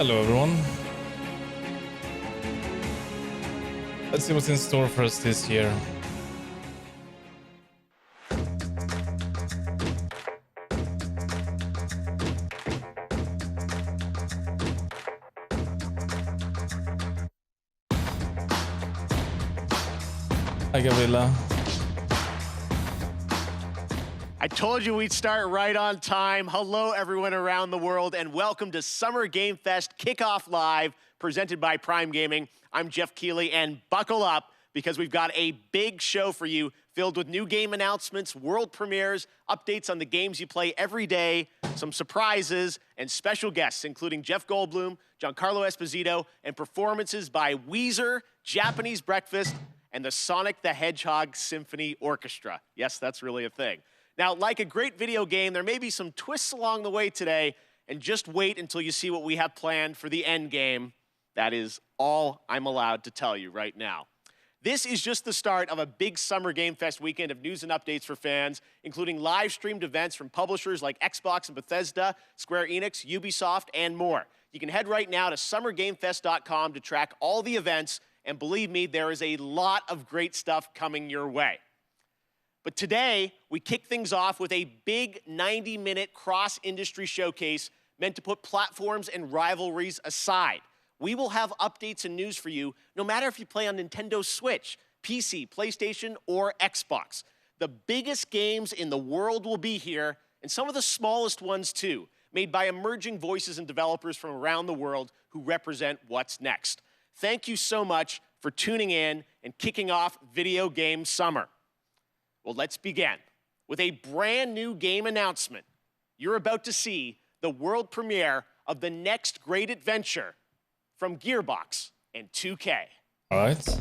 Hello everyone. Let's see what's in store for us this year. Hi Gabriela. I told you we'd start right on time. Hello, everyone around the world, and welcome to Summer Game Fest Kickoff Live, presented by Prime Gaming. I'm Jeff Keighley, and buckle up, because we've got a big show for you, filled with new game announcements, world premieres, updates on the games you play every day, some surprises, and special guests, including Jeff Goldblum, Giancarlo Esposito, and performances by Weezer, Japanese Breakfast, and the Sonic the Hedgehog Symphony Orchestra. Yes, that's really a thing. Now, like a great video game, there may be some twists along the way today, and just wait until you see what we have planned for the end game. That is all I'm allowed to tell you right now. This is just the start of a big Summer Game Fest weekend of news and updates for fans, including live-streamed events from publishers like Xbox and Bethesda, Square Enix, Ubisoft, and more. You can head right now to summergamefest.com to track all the events, and believe me, there is a lot of great stuff coming your way. But today, we kick things off with a big 90-minute cross-industry showcase meant to put platforms and rivalries aside. We will have updates and news for you, no matter if you play on Nintendo Switch, PC, PlayStation, or Xbox. The biggest games in the world will be here, and some of the smallest ones too, made by emerging voices and developers from around the world who represent what's next. Thank you so much for tuning in and kicking off Video Game Summer. Well, let's begin with a brand new game announcement. You're about to see the world premiere of the next great adventure from Gearbox and 2K. All right.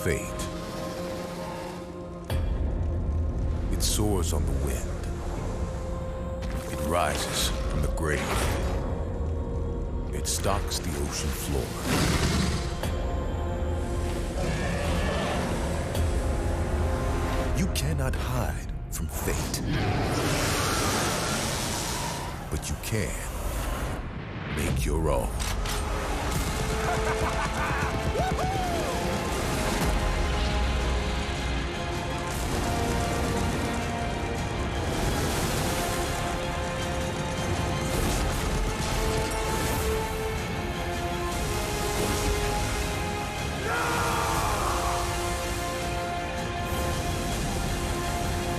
Fate. It soars on the wind. It rises from the grave. It stalks the ocean floor. You cannot hide from fate. But you can make your own.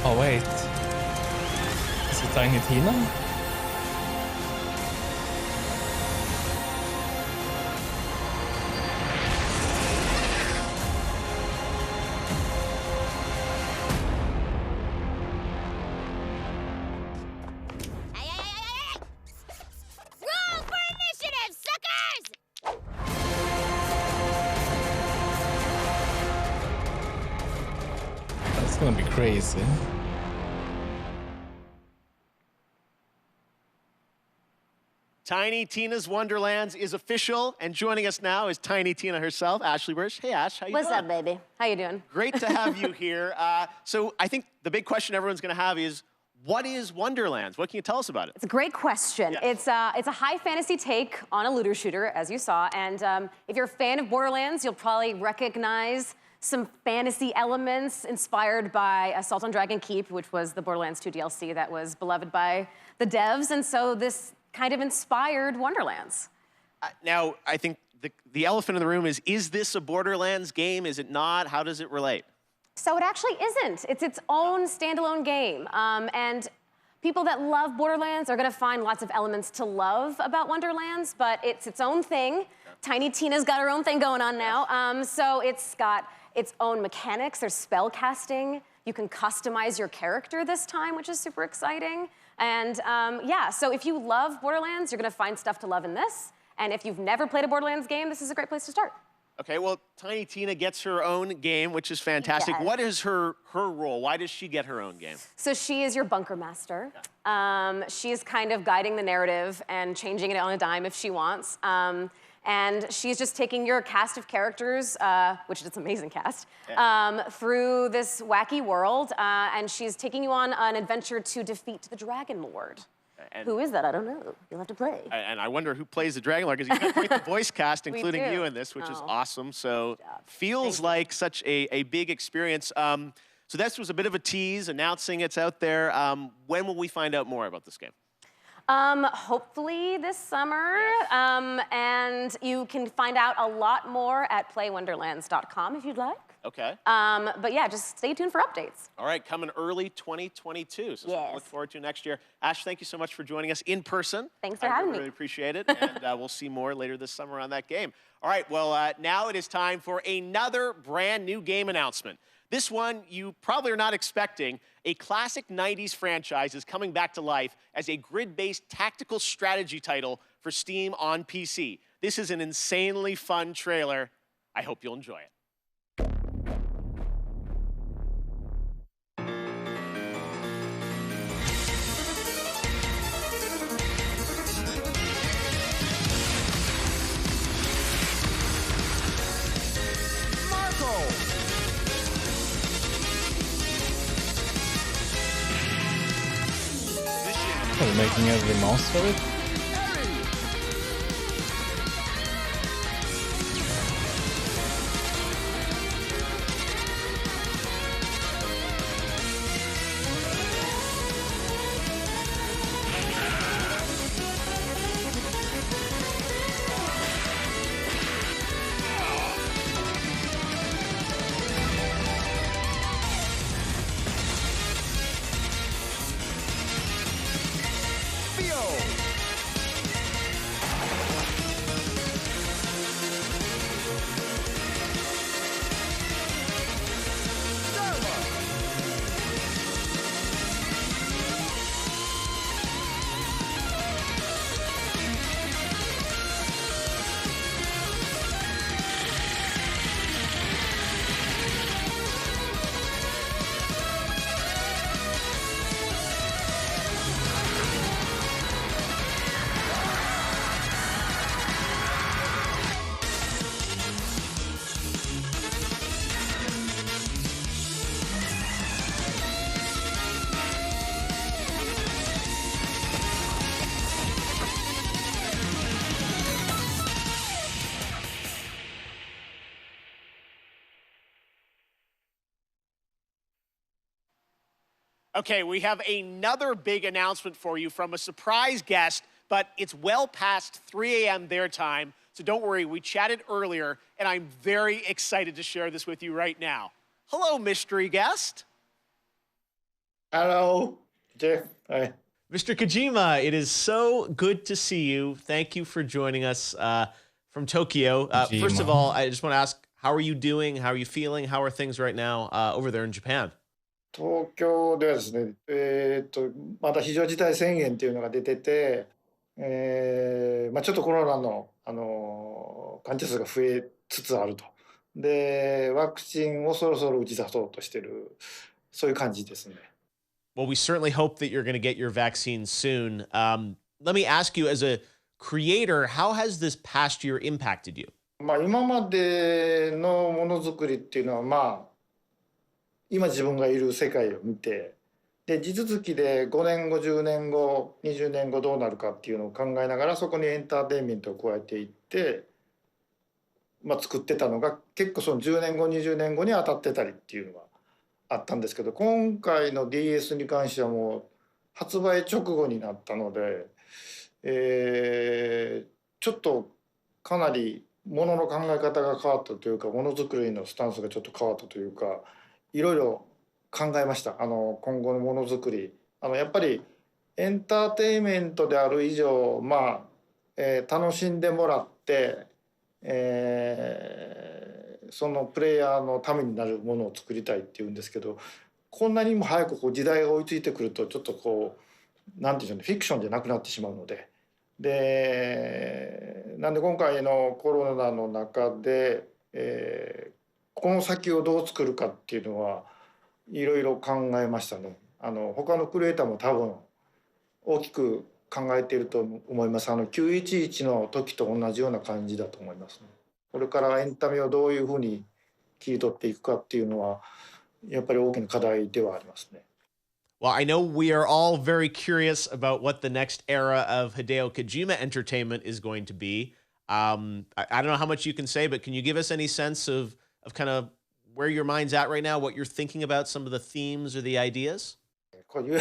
Oh wait. Is it Tiny Tina? Roll for initiative, suckers! That's gonna be crazy. Tiny Tina's Wonderlands is official, and joining us now is Tiny Tina herself, Ashley Burch. Hey, Ash, how you doing? What's up, baby? How you doing? Great to have you here. So I think the big question everyone's going to have is, what is Wonderlands? What can you tell us about it? It's a great question. Yes. It's a high fantasy take on a looter shooter, as you saw, and if you're a fan of Borderlands, you'll probably recognize some fantasy elements inspired by Assault on Dragon Keep, which was the Borderlands 2 DLC that was beloved by the devs, and so this kind of inspired Wonderlands. Now, I think the elephant in the room is this a Borderlands game? Is it not? How does it relate? So it actually isn't. It's its own standalone game. And people that love Borderlands are gonna find lots of elements to love about Wonderlands, but it's its own thing. Tiny Tina's got her own thing going on now. So it's got its own mechanics. There's spell casting. You can customize your character this time, which is super exciting. And yeah, so if you love Borderlands, you're gonna find stuff to love in this. And if you've never played a Borderlands game, this is a great place to start. Okay, well, Tiny Tina gets her own game, which is fantastic. Yes. What is her role? Why does she get her own game? So she is your bunker master. She is kind of guiding the narrative and changing it on a dime if she wants. And she's just taking your cast of characters, which is an amazing cast, through this wacky world. And she's taking you on an adventure to defeat the Dragon Lord. And who is that? I don't know. You'll have to play. And I wonder who plays the Dragon Lord, because you've got quite the voice cast, including you in this, which is awesome. So feels like such a big experience. So this was a bit of a tease, announcing it's out there. When will we find out more about this game? Hopefully this summer. Yes. And you can find out a lot more at playwonderlands.com if you'd like. Okay. But yeah, just stay tuned for updates. All right, coming early 2022. So something to look forward to next year. Ash, thank you so much for joining us in person. Thanks for having me. I really appreciate it. And we'll see more later this summer on that game. All right, well, now it is time for another brand new game announcement. This one you probably are not expecting. A classic 90s franchise is coming back to life as a grid-based tactical strategy title for Steam on PC. This is an insanely fun trailer. I hope you'll enjoy it. Are they making a remaster of it? Okay, we have another big announcement for you from a surprise guest, but it's well past 3 a.m. their time, so don't worry, we chatted earlier, and I'm very excited to share this with you right now. Hello, mystery guest. Hello, Jeff. Hi. Mr. Kojima, it is so good to see you. Thank you for joining us from Tokyo. First of all, I just want to ask, how are you doing? How are you feeling? How are things right now over there in Japan? 東京ではですね、まだ非常事態宣言っていうのが出てて、ちょっとコロナの、患者数が増えつつあると。で、ワクチンをそろそろ打ち出そうとしてる、そういう感じですね。Well, we certainly hope that you're going to get your vaccine soon. Let me ask you, as a creator, how has this past year impacted you? 今までのものづくりっていうのは、今自分がいる世界を見て、で地続きで5年後10年後20年後どうなるかっていうのを考えながらそこにエンターテインメントを加えていって、作ってたのが結構その10年後20年後に当たってたりっていうのがあったんですけど、今回の DS に関してはもう発売直後になったので、ちょっとかなりものの考え方が変わったというか、ものづくりのスタンスがちょっと変わったというか、いろいろ考えました。今後のものづくり、やっぱりエンターテインメントである以上、楽しんでもらって、そのプレイヤーのためになるものを作りたいっていうんですけど、こんなにも早く時代が追いついてくるとちょっとなんていうんでしょうね、フィクションじゃなくなってしまうので、なんで今回のコロナの中でこの先をどう作るかっていうのはいろいろ考えましたね。他のクリエイターも多分大きく考えていると思います。911の時と同じような感じだと思いますね。これからエンタメをどういうふうに切り取っていくかっていうのはやっぱり大きな課題ではありますね。Well, I know we are all very curious about what the next era of Hideo Kojima entertainment is going to be. I don't know how much you can say, but can you give us any sense of kind of where your mind's at right now, what you're thinking about, some of the themes or the ideas? これ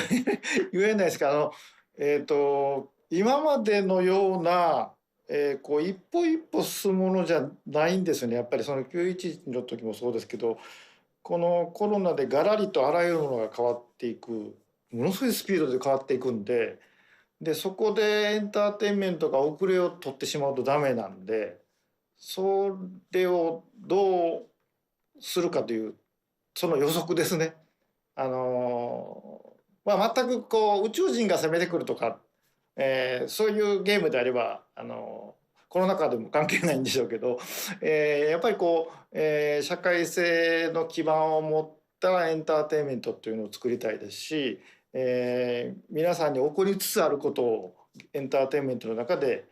言えないですけど、今までのような、こう一歩一歩進むものじゃないんですよね。やっぱりその911の時もそうですけど、このコロナでガラリとあらゆるものが変わっていく、ものすごいスピードで変わっていくんで、そこでエンターテインメントが遅れを取ってしまうとダメなんで、それをどうするかというその予測ですね。全くこう宇宙人が攻めてくるとか、そういうゲームであればコロナ禍でも関係ないんでしょうけど、やっぱりこう、社会性の基盤を持ったエンターテインメントっていうのを作りたいですし、皆さんに起こりつつあることをエンターテインメントの中で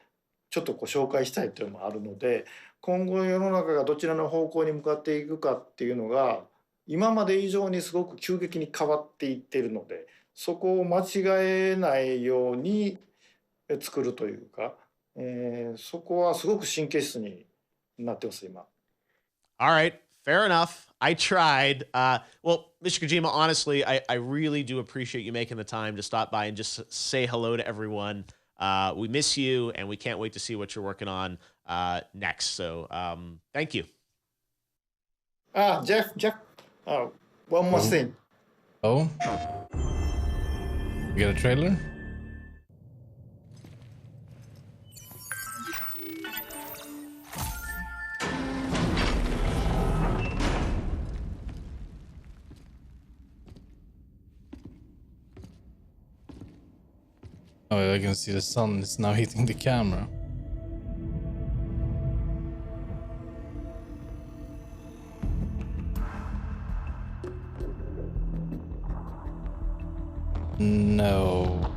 ちょっとこう紹介したいというのもあるので、今後世の中がどちらの方向に向かっていくかっていうのが今まで以上にすごく急激に変わっていっているので、そこを間違えないように作るというか、そこはすごく神経質になってます今。All right, fair enough. I tried. Well, Mr. Kojima, honestly, I really do appreciate you making the time to stop by and just say hello to everyone. We miss you, and we can't wait to see what you're working on next. So thank you. Jeff, one more thing. Oh? You got a trailer? Oh, I can see the sun is now hitting the camera. No.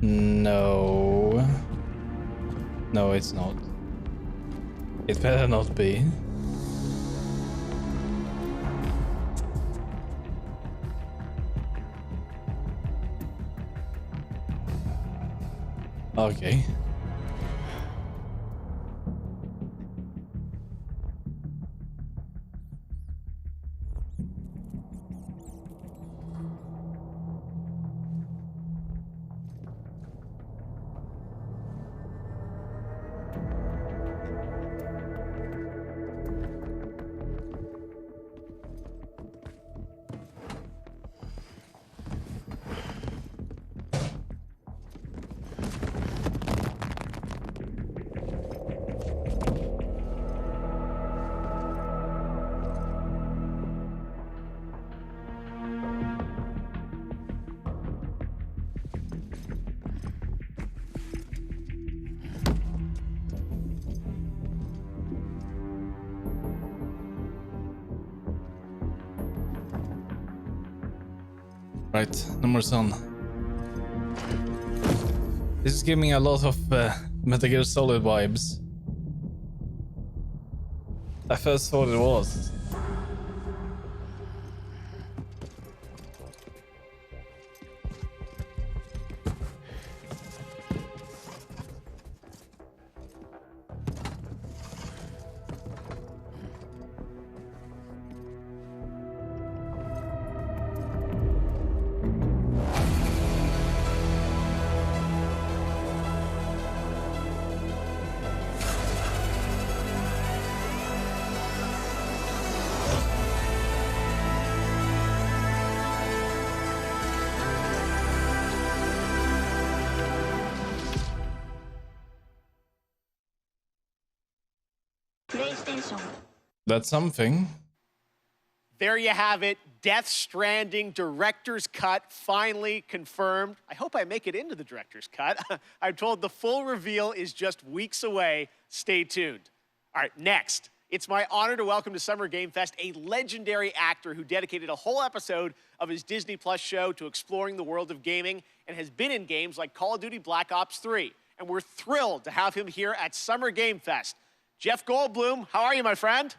No. No, it's not. It better not be. Okay. Right, no more sun. This is giving me a lot of Metal Gear Solid vibes. I first thought it was. That's something. There you have it. Death Stranding director's cut finally confirmed. I hope I make it into the director's cut. I'm told the full reveal is just weeks away. Stay tuned. All right, next. It's my honor to welcome to Summer Game Fest a legendary actor who dedicated a whole episode of his Disney Plus show to exploring the world of gaming and has been in games like Call of Duty Black Ops 3. And we're thrilled to have him here at Summer Game Fest. Jeff Goldblum, how are you, my friend?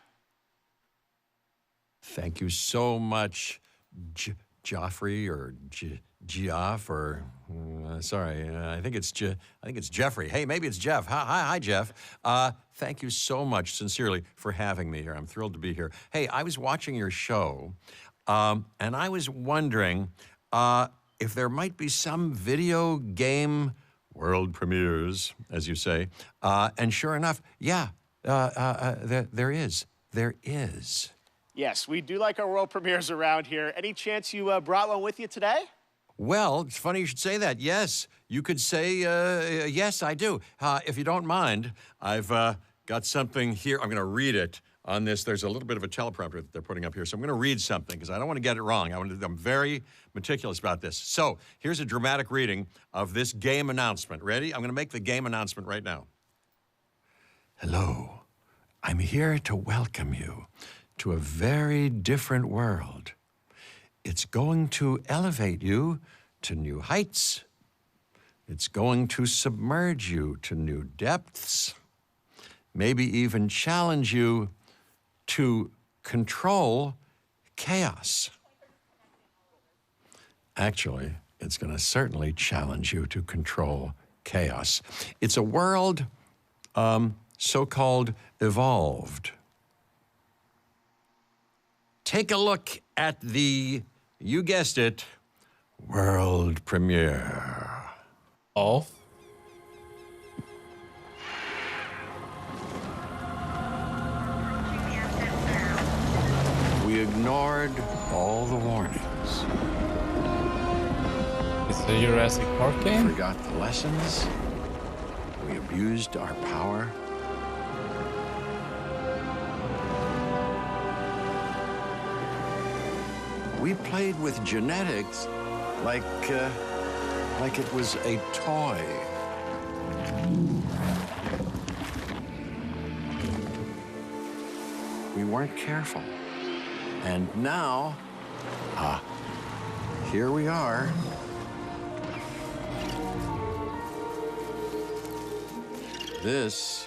Thank you so much, Joffrey or Geoff or sorry, I think it's Jeffrey. Hey, maybe it's Jeff. Hi, Jeff. Thank you so much, sincerely, for having me here. I'm thrilled to be here. Hey, I was watching your show, and I was wondering if there might be some video game world premieres, as you say. And sure enough, yeah, there is. There is. Yes, we do like our world premieres around here. Any chance you brought one with you today? Well, it's funny you should say that. Yes, you could say, yes, I do. If you don't mind, I've got something here. I'm going to read it on this. There's a little bit of a teleprompter that they're putting up here, so I'm going to read something because I don't want to get it wrong. I'm very meticulous about this. So here's a dramatic reading of this game announcement. Ready? I'm going to make the game announcement right now. Hello, I'm here to welcome you to a very different world. It's going to elevate you to new heights. It's going to submerge you to new depths, maybe even challenge you to control chaos. Actually, it's going to certainly challenge you to control chaos. It's a world so-called evolved. Take a look at the, you guessed it, world premiere. Off. We ignored all the warnings. It's a Jurassic Park game? Forgot the lessons. We abused our power. We played with genetics like it was a toy. We weren't careful. And now, here we are. This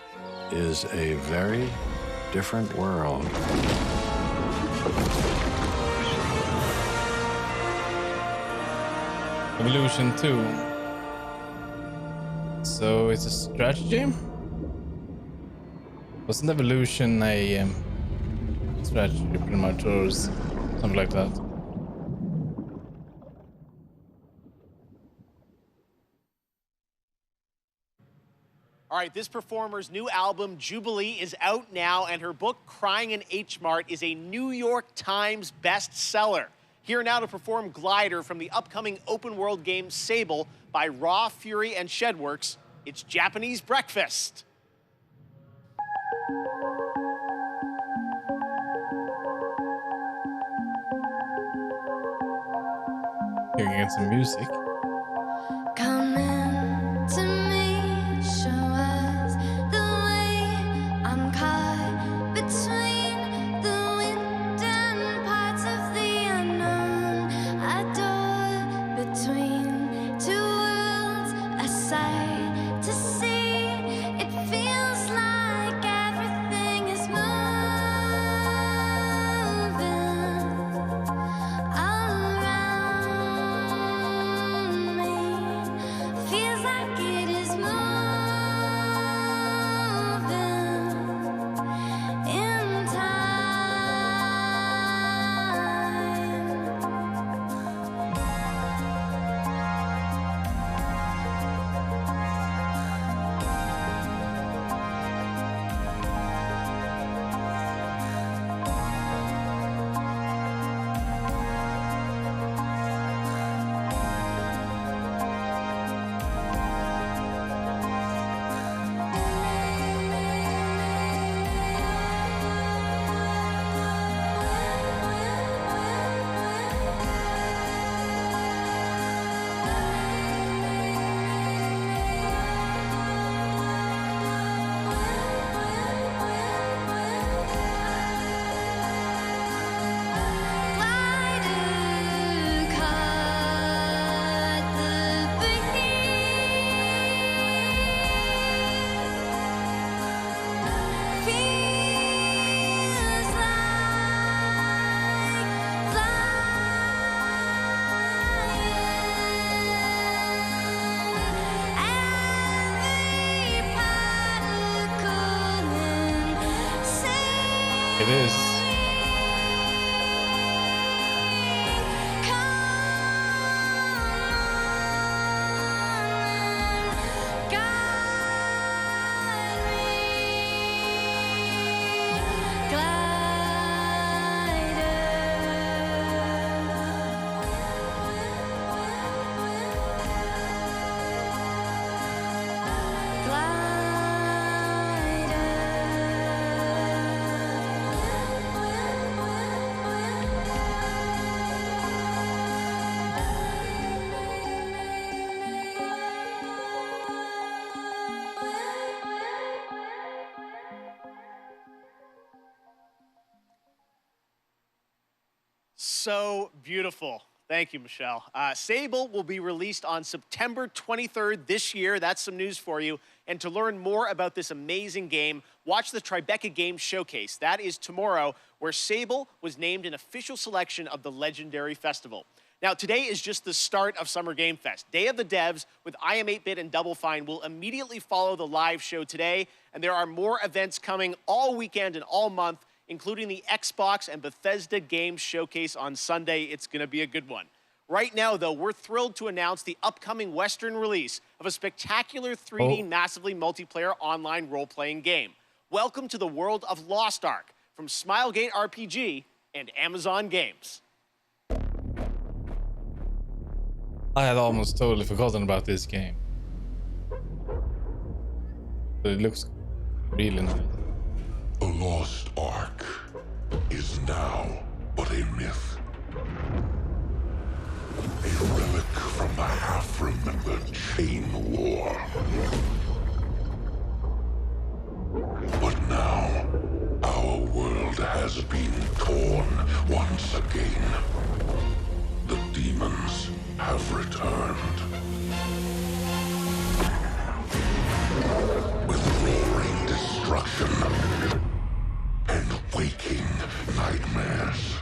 is a very different world. Evolution 2. So it's a strategy game? Wasn't Evolution a strategy pretty much, or something like that? All right, this performer's new album, Jubilee, is out now, and her book, Crying in H-Mart, is a New York Times bestseller. Here now to perform Glider from the upcoming open-world game Sable by Raw, Fury, and Shedworks, it's Japanese Breakfast. Here we get some music. Come in to me, show us the way. I'm caught between the wind and parts of the unknown. I door between two worlds, a sight to see. It feels like everything is moving around. It is. So beautiful. Thank you, Michelle. Sable will be released on September 23rd this year. That's some news for you. And to learn more about this amazing game, watch the Tribeca Games Showcase. That is tomorrow, where Sable was named an official selection of the Legendary Festival. Now, today is just the start of Summer Game Fest. Day of the Devs with IM 8-Bit and Double Fine will immediately follow the live show today. And there are more events coming all weekend and all month, including the Xbox and Bethesda Games Showcase on Sunday. It's going to be a good one. Right now, though, we're thrilled to announce the upcoming Western release of a spectacular 3D massively multiplayer online role-playing game. Welcome to the world of Lost Ark from Smilegate RPG and Amazon Games. I had almost totally forgotten about this game. But it looks really nice. The Lost Ark is now but a myth. A relic from the half-remembered Chain War. But now, our world has been torn once again. The demons have returned. With roaring destruction and waking nightmares.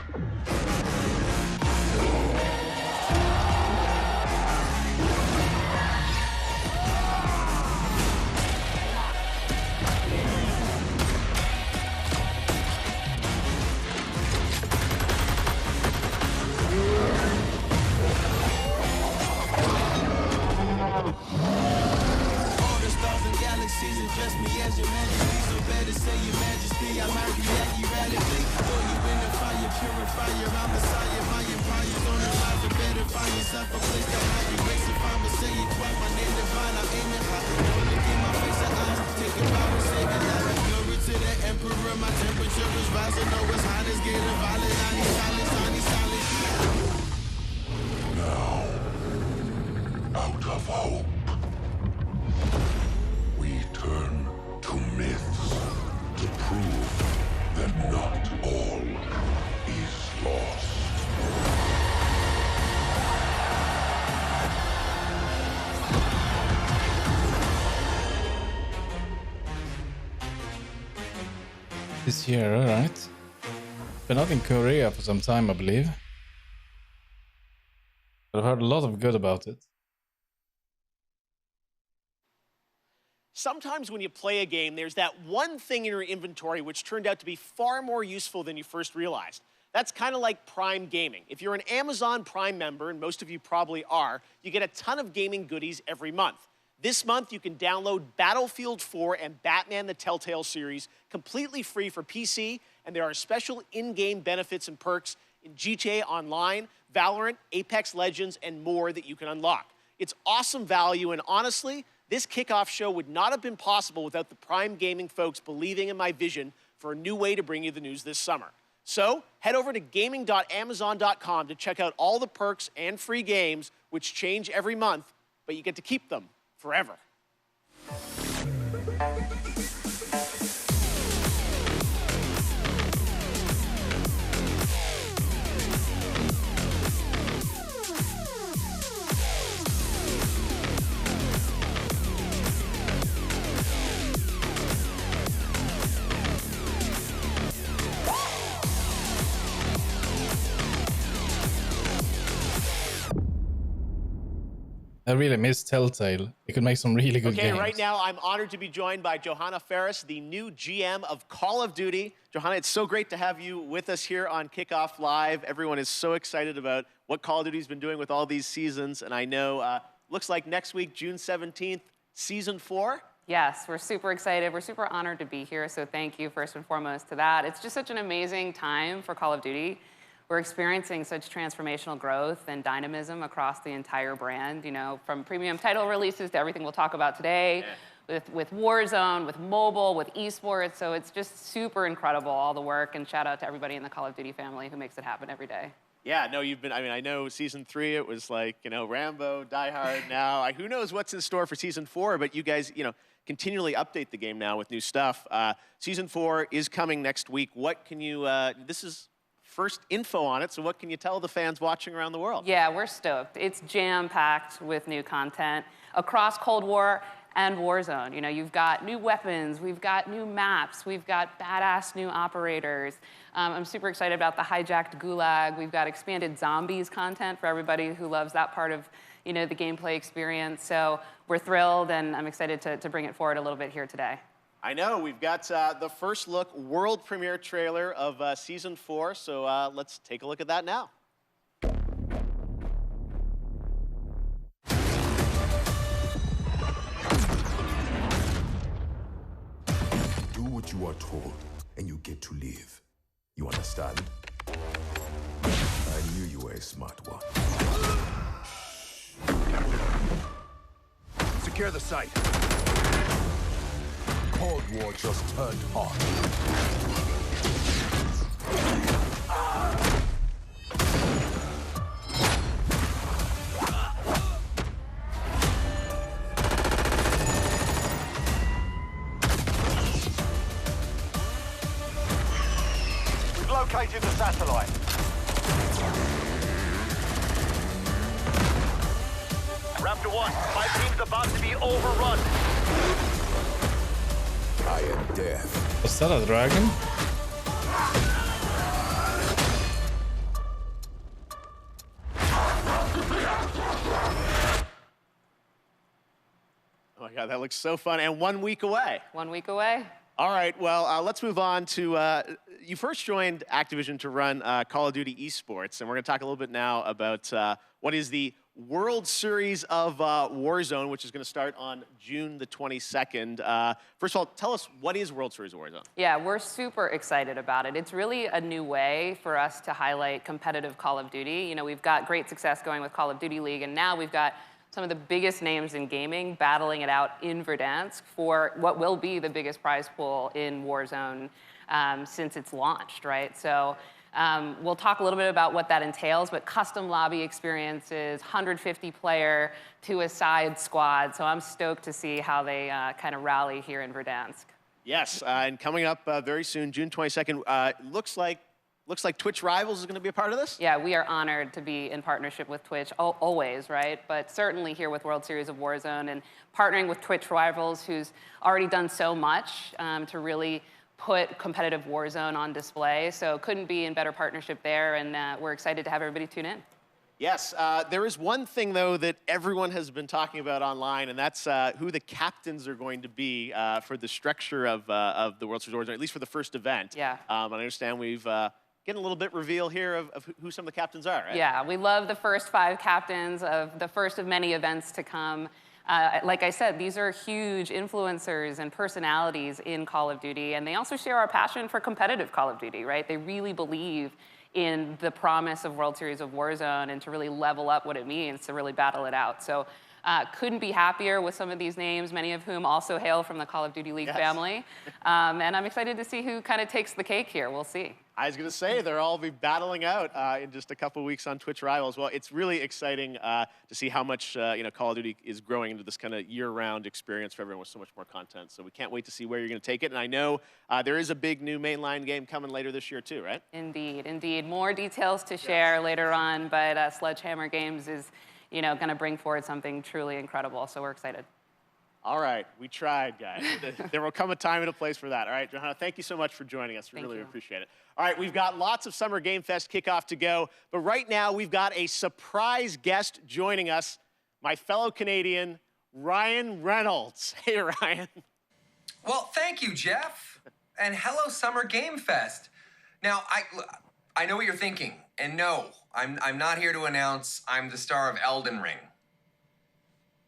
Address me as your majesty, so better say your majesty. I might react erratically. Throw you in the fire, purifier. I'm Messiah, my empire's on the rise. You better find yourself a place to hide. You race if I'ma say it twice. My name divine, I'm aiming high. Don't look in my face at eyes. Taking power, saving lives. Glory to the emperor, my temperature is rising. No, it's highness, getting violent. I need silence, I need silence. Now, out of hope, we turn to myths to prove that not all is lost. This year, alright. Been out in Korea for some time, I believe. But I've heard a lot of good about it. Sometimes when you play a game, there's that one thing in your inventory which turned out to be far more useful than you first realized. That's kind of like Prime Gaming. If you're an Amazon Prime member, and most of you probably are, you get a ton of gaming goodies every month. This month, you can download Battlefield 4 and Batman the Telltale series completely free for PC, and there are special in-game benefits and perks in GTA Online, Valorant, Apex Legends, and more that you can unlock. It's awesome value, and honestly, this kickoff show would not have been possible without the Prime Gaming folks believing in my vision for a new way to bring you the news this summer. So head over to gaming.amazon.com to check out all the perks and free games, which change every month, but you get to keep them forever. I really miss Telltale. They could make some really good Okay, games. right now I'm honored to be joined by Johanna Ferris, the new GM of Call of Duty. Johanna, it's so great to have you with us here on Kickoff Live. Everyone is so excited about what Call of Duty's been doing with all these seasons, and I know, looks like next week, June 17th, Season 4. Yes, we're super excited. We're super honored to be here, so thank you first and foremost to that. It's just such an amazing time for Call of Duty. We're experiencing such transformational growth and dynamism across the entire brand, you know, from premium title releases to everything we'll talk about today, with Warzone, with mobile, with esports. So it's just super incredible, all the work, and shout out to everybody in the Call of Duty family who makes it happen every day. Yeah, no, I know Season 3, it was like, Rambo, Die Hard now. Who knows what's in store for Season 4, but you guys, continually update the game now with new stuff. Season 4 is coming next week. What can you, this is first info on it, so what can you tell the fans watching around the world? Yeah, we're stoked. It's jam-packed with new content across Cold War and Warzone. You've got new weapons, we've got new maps, we've got badass new operators. I'm super excited about the hijacked gulag. We've got expanded zombies content for everybody who loves that part of the gameplay experience. So we're thrilled, and I'm excited to bring it forward a little bit here today. I know, we've got the first look world premiere trailer of Season 4, so let's take a look at that now. Do what you are told, and you get to live. You understand? I knew you were a smart one. Secure the site. Cold War just turned hot. We've located the satellite. Raptor 1, my team's about to be overrun. I am death. Was that a dragon? Oh my God, that looks so fun, and 1 week away. 1 week away. All right, well, let's move on to, you first joined Activision to run Call of Duty esports, and we're gonna talk a little bit now about what is the World Series of Warzone, which is gonna start on June the 22nd. First of all, tell us, what is World Series of Warzone? Yeah, we're super excited about it. It's really a new way for us to highlight competitive Call of Duty. We've got great success going with Call of Duty League, and now we've got some of the biggest names in gaming battling it out in Verdansk for what will be the biggest prize pool in Warzone since it's launched, right? So we'll talk a little bit about what that entails, but custom lobby experiences, 150-player to a side squad. So I'm stoked to see how they kind of rally here in Verdansk. Yes, and coming up very soon, June 22nd, looks like Twitch Rivals is going to be a part of this? Yeah, we are honored to be in partnership with Twitch, always, right? But certainly here with World Series of Warzone and partnering with Twitch Rivals, who's already done so much to really put competitive Warzone on display. So couldn't be in better partnership there, and we're excited to have everybody tune in. Yes, there is one thing, though, that everyone has been talking about online, and that's who the captains are going to be for the structure of the World Series of Warzone, at least for the first event. Yeah. I understand we've getting a little bit reveal here of who some of the captains are, right? Yeah, we love the first 5 captains of the first of many events to come. Like I said, these are huge influencers and personalities in Call of Duty, and they also share our passion for competitive Call of Duty, right? They really believe in the promise of World Series of Warzone and to really level up what it means to really battle it out. So couldn't be happier with some of these names, many of whom also hail from the Call of Duty League family. And I'm excited to see who kind of takes the cake here. We'll see. I was going to say, they'll all be battling out in just a couple weeks on Twitch Rivals. Well, it's really exciting to see how much Call of Duty is growing into this kind of year-round experience for everyone with so much more content. So we can't wait to see where you're going to take it. And I know there is a big new mainline game coming later this year too, right? Indeed, indeed. More details to share later on, but Sledgehammer Games is going to bring forward something truly incredible. So we're excited. All right, we tried, guys. There will come a time and a place for that. All right, Johanna, thank you so much for joining us. We really appreciate it. All right, we've got lots of Summer Game Fest kickoff to go, but right now we've got a surprise guest joining us. my fellow Canadian, Ryan Reynolds. Hey, Ryan. Well, thank you, Jeff. And hello, Summer Game Fest. Now, I know what you're thinking. And no, I'm not here to announce I'm the star of Elden Ring.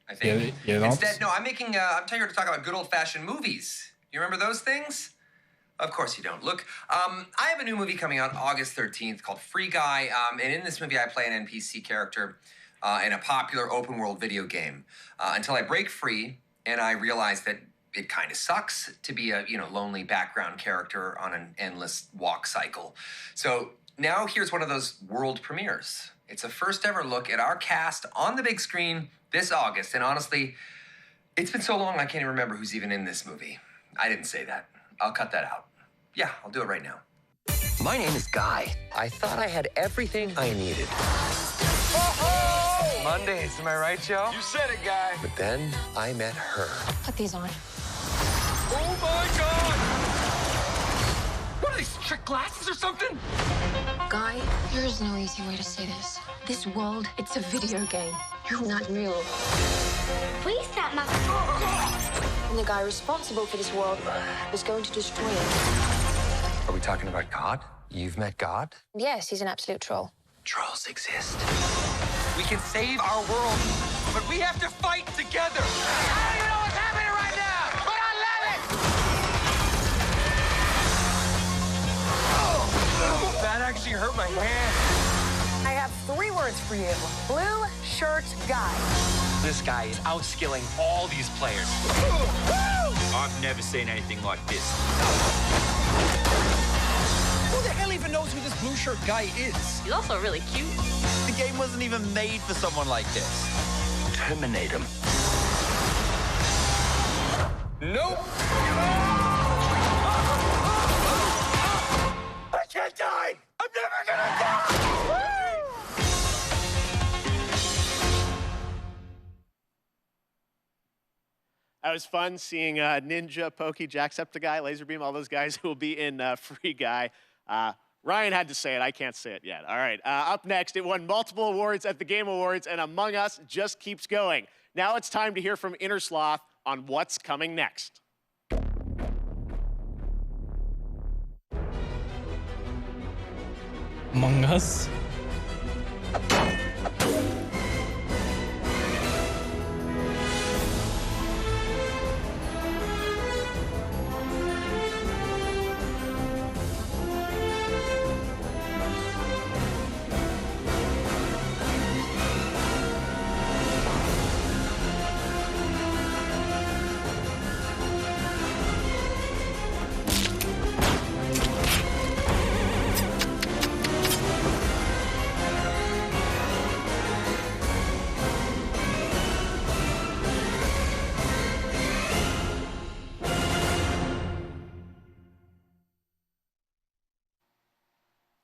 I think. Instead, no, I'm here to talk about good old-fashioned movies. You remember those things? Of course you don't. Look, I have a new movie coming out August 13th called Free Guy. And in this movie, I play an NPC character in a popular open-world video game until I break free and I realize that it kind of sucks to be a lonely background character on an endless walk cycle. So now here's one of those world premieres. It's a first ever look at our cast on the big screen this August. And honestly, it's been so long I can't even remember who's even in this movie. I didn't say that. I'll cut that out. Yeah, I'll do it right now. My name is Guy. I thought I had everything I needed. Oh! Mondays, am I right, Joe? You said it, Guy. But then I met her. Put these on. Oh my God! What are these, trick glasses or something? Guy, there is no easy way to say this. This world, it's a video game. You're not real. We set my... And the guy responsible for this world was going to destroy it. Are we talking about God? You've met God? Yes, he's an absolute troll. Trolls exist. We can save our world, but we have to fight together. I don't even know what's happening right now, but I love it! Oh, that actually hurt my hand. I have 3 words for you. Blue shirt guy. This guy is outskilling all these players. I've never seen anything like this. Who the hell even knows who this blue shirt guy is? He's also really cute. The game wasn't even made for someone like this. Terminate him. Nope. I can't die! I'm never gonna die! That was fun seeing Ninja, Pokey, Jacksepticeye, Laserbeam, all those guys who will be in Free Guy. Ryan had to say it. I can't say it yet. All right. Up next, it won multiple awards at the Game Awards, and Among Us just keeps going. Now it's time to hear from Inner Sloth on what's coming next. Among Us?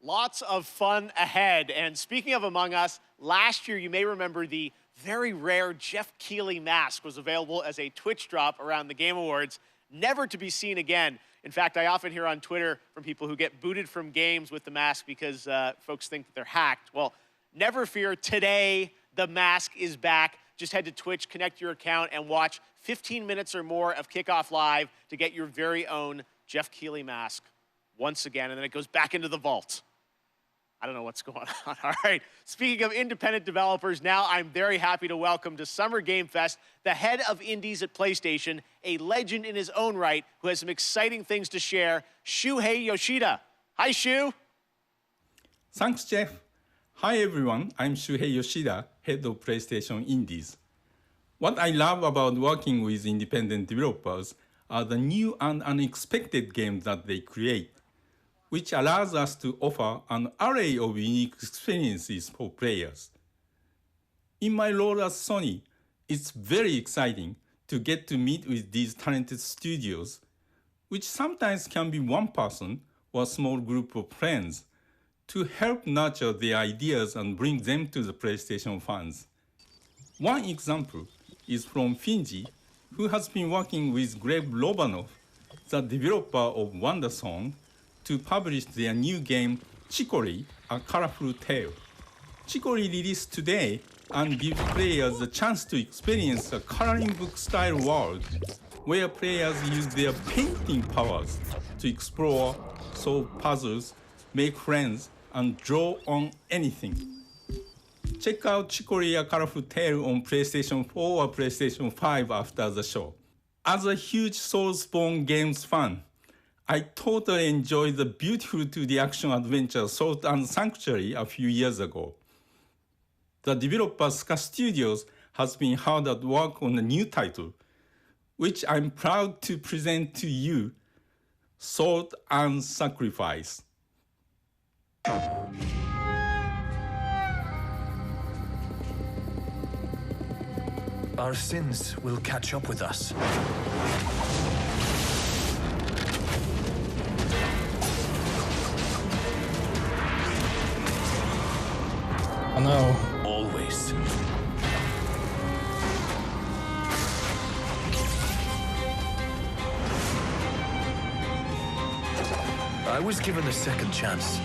Lots of fun ahead. And speaking of Among Us, last year you may remember the very rare Jeff Keighley mask was available as a Twitch drop around the Game Awards, never to be seen again. In fact, I often hear on Twitter from people who get booted from games with the mask because folks think that they're hacked. Well, never fear, today the mask is back. Just head to Twitch, connect your account, and watch 15 minutes or more of Kickoff Live to get your very own Jeff Keighley mask once again, and then it goes back into the vault. I don't know what's going on. All right. Speaking of independent developers, now I'm very happy to welcome to Summer Game Fest the head of indies at PlayStation, a legend in his own right, who has some exciting things to share, Shuhei Yoshida. Hi, Shu. Thanks, Jeff. Hi, everyone. I'm Shuhei Yoshida, head of PlayStation Indies. What I love about working with independent developers are the new and unexpected games that they create, which allows us to offer an array of unique experiences for players. In my role at Sony, it's very exciting to get to meet with these talented studios, which sometimes can be one person or a small group of friends, to help nurture their ideas and bring them to the PlayStation fans. One example is from Finji, who has been working with Greg Lobanov, the developer of WonderSong, to publish their new game, Chicory, A Colorful Tale. Chicory released today and give players the chance to experience a coloring book style world where players use their painting powers to explore, solve puzzles, make friends, and draw on anything. Check out Chicory: A Colorful Tale on PlayStation 4 or PlayStation 5 after the show. As a huge Soulsborne games fan, I totally enjoyed the beautiful 2D action adventure Salt and Sanctuary a few years ago. The developer Ska Studios has been hard at work on a new title, which I'm proud to present to you, Salt and Sacrifice. Our sins will catch up with us. Oh no. Always. I was given a second chance.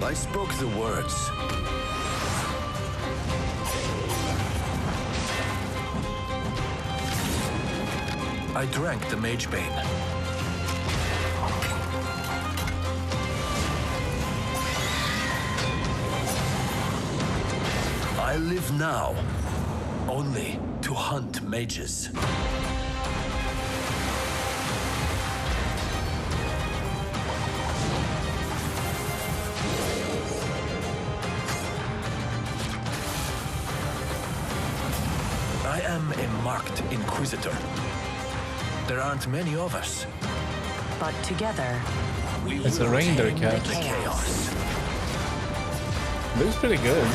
I spoke the words. I drank the Mage Bane. I live now only to hunt mages. I am a marked Inquisitor. There aren't many of us. But together, It's a reindeer cat. The chaos. Looks pretty good.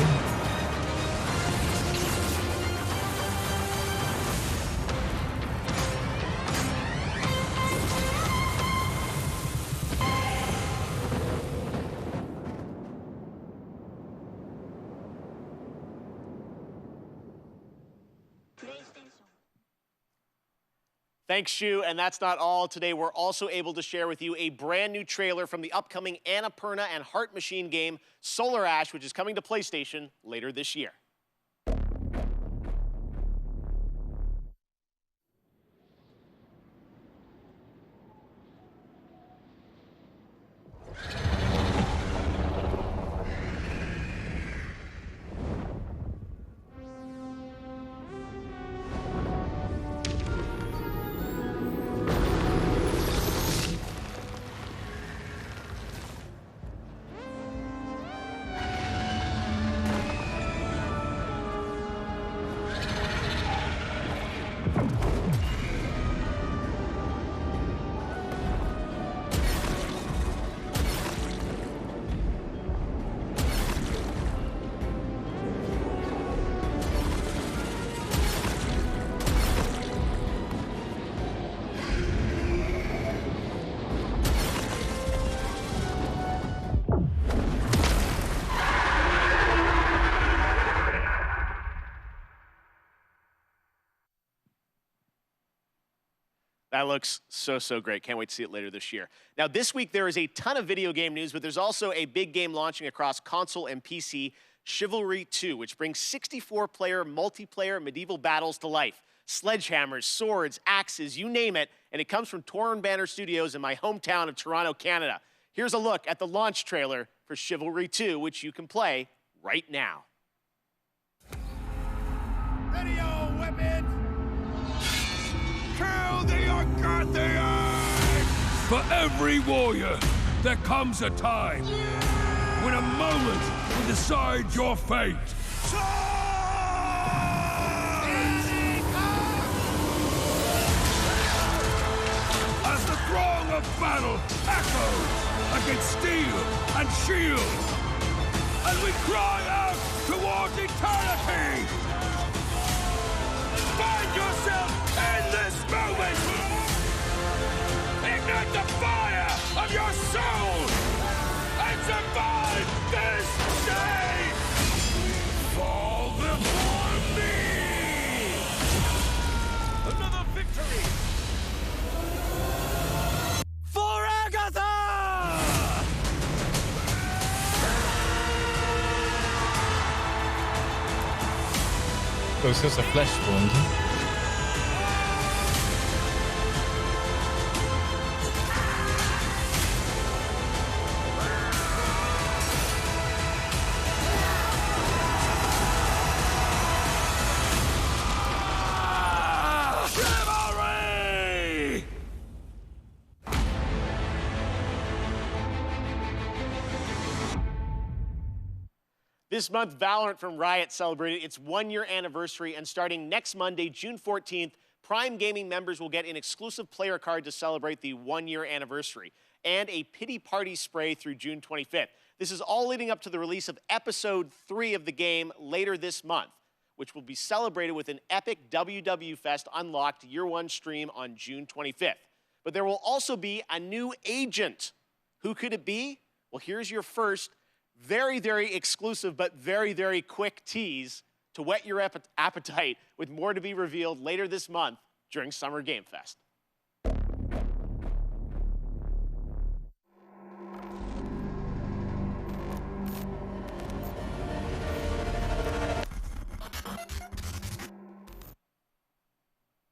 Thanks, Shu, and that's not all. Today, we're also able to share with you a brand new trailer from the upcoming Annapurna and Heart Machine game, Solar Ash, which is coming to PlayStation later this year. That looks so great. Can't wait to see it later this year. Now, this week there is a ton of video game news, but there's also a big game launching across console and PC, Chivalry 2, which brings 64-player multiplayer medieval battles to life. Sledgehammers, swords, axes, you name it, and it comes from Torn Banner Studios in my hometown of Toronto, Canada. Here's a look at the launch trailer for Chivalry 2, which you can play right now. Ready your weapons! Kill the Argathians! For every warrior, there comes a time when a moment will decide your fate. As the throng of battle echoes against steel and shield, and we cry out towards eternity! Find yourself in this moment! Ignite the fire of your soul and survive this day! Fall before me! Another victory! For Agatha! So it's just a flesh wound. This month, Valorant from Riot celebrated its one-year anniversary, and starting next Monday, June 14th, Prime Gaming members will get an exclusive player card to celebrate the one-year anniversary, and a pity party spray through June 25th. This is all leading up to the release of Episode 3 of the game later this month, which will be celebrated with an epic WW Fest Unlocked Year 1 stream on June 25th. But there will also be a new agent. Who could it be? Well, here's your first very, very exclusive but very, very quick tease to whet your appetite, with more to be revealed later this month during Summer Game Fest.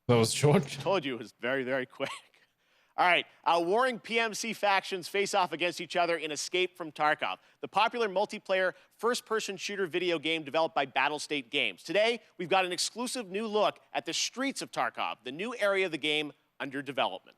That was short. Told you it was very, very quick. All right, warring PMC factions face off against each other in Escape from Tarkov, the popular multiplayer first-person shooter video game developed by Battlestate Games. Today, we've got an exclusive new look at the streets of Tarkov, the new area of the game under development.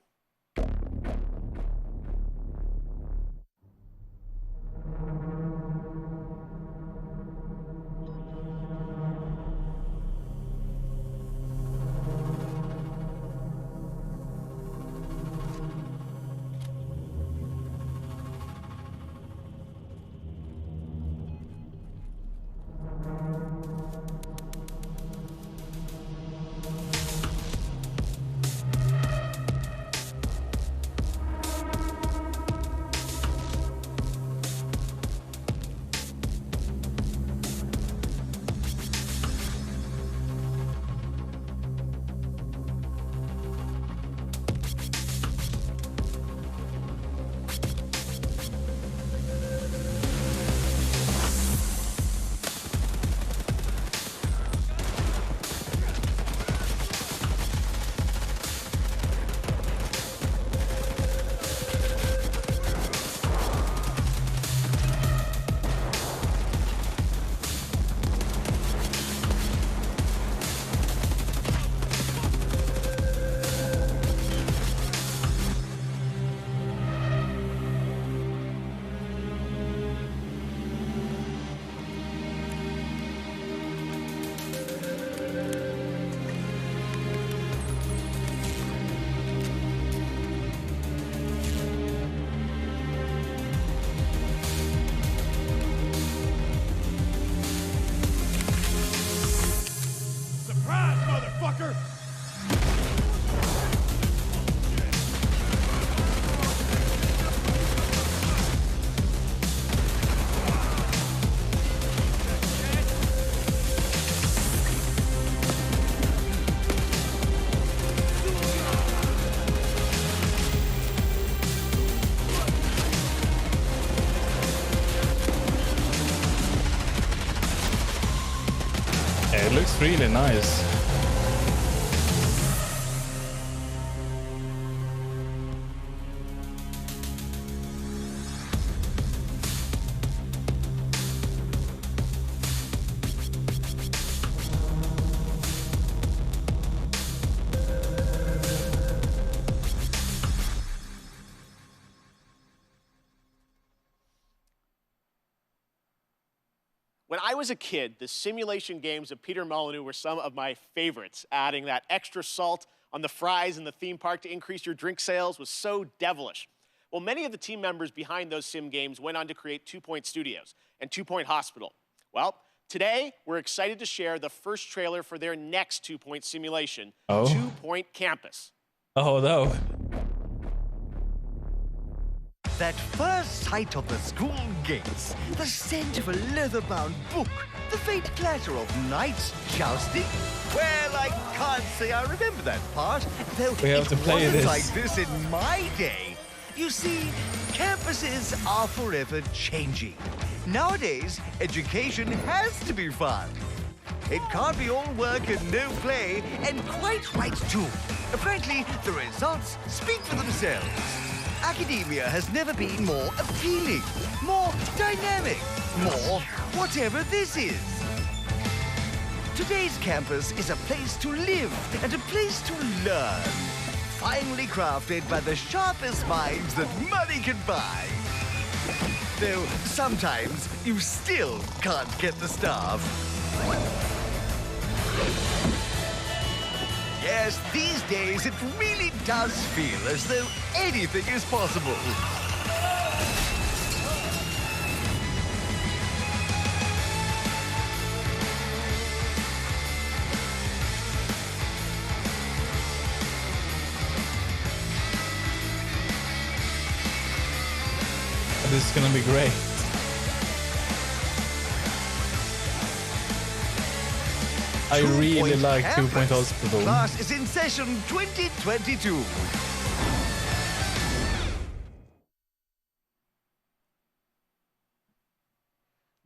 It looks really nice. When I was a kid, the simulation games of Peter Molyneux were some of my favorites. Adding that extra salt on the fries in the theme park to increase your drink sales was so devilish. Well, many of the team members behind those sim games went on to create 2 Point Studios and 2 Point Hospital. Well, today we're excited to share the first trailer for their next 2 Point simulation, 2 Point Campus. Oh no. That first sight of the school gates, the scent of a leather-bound book, the faint clatter of knights jousting. Well, I can't say I remember that part, though We have to play wasn't this. like this in my day. You see, campuses are forever changing. Nowadays, education has to be fun. It can't be all work and no play, and quite right too. Frankly, the results speak for themselves. Academia has never been more appealing, more dynamic, more whatever this is. Today's campus is a place to live and a place to learn. Finely crafted by the sharpest minds that money can buy. Though sometimes you still can't get the staff. Yes, these days it really does feel as though anything is possible. This is gonna be great. I really like 2 Point Hospital. Class is in session 2022.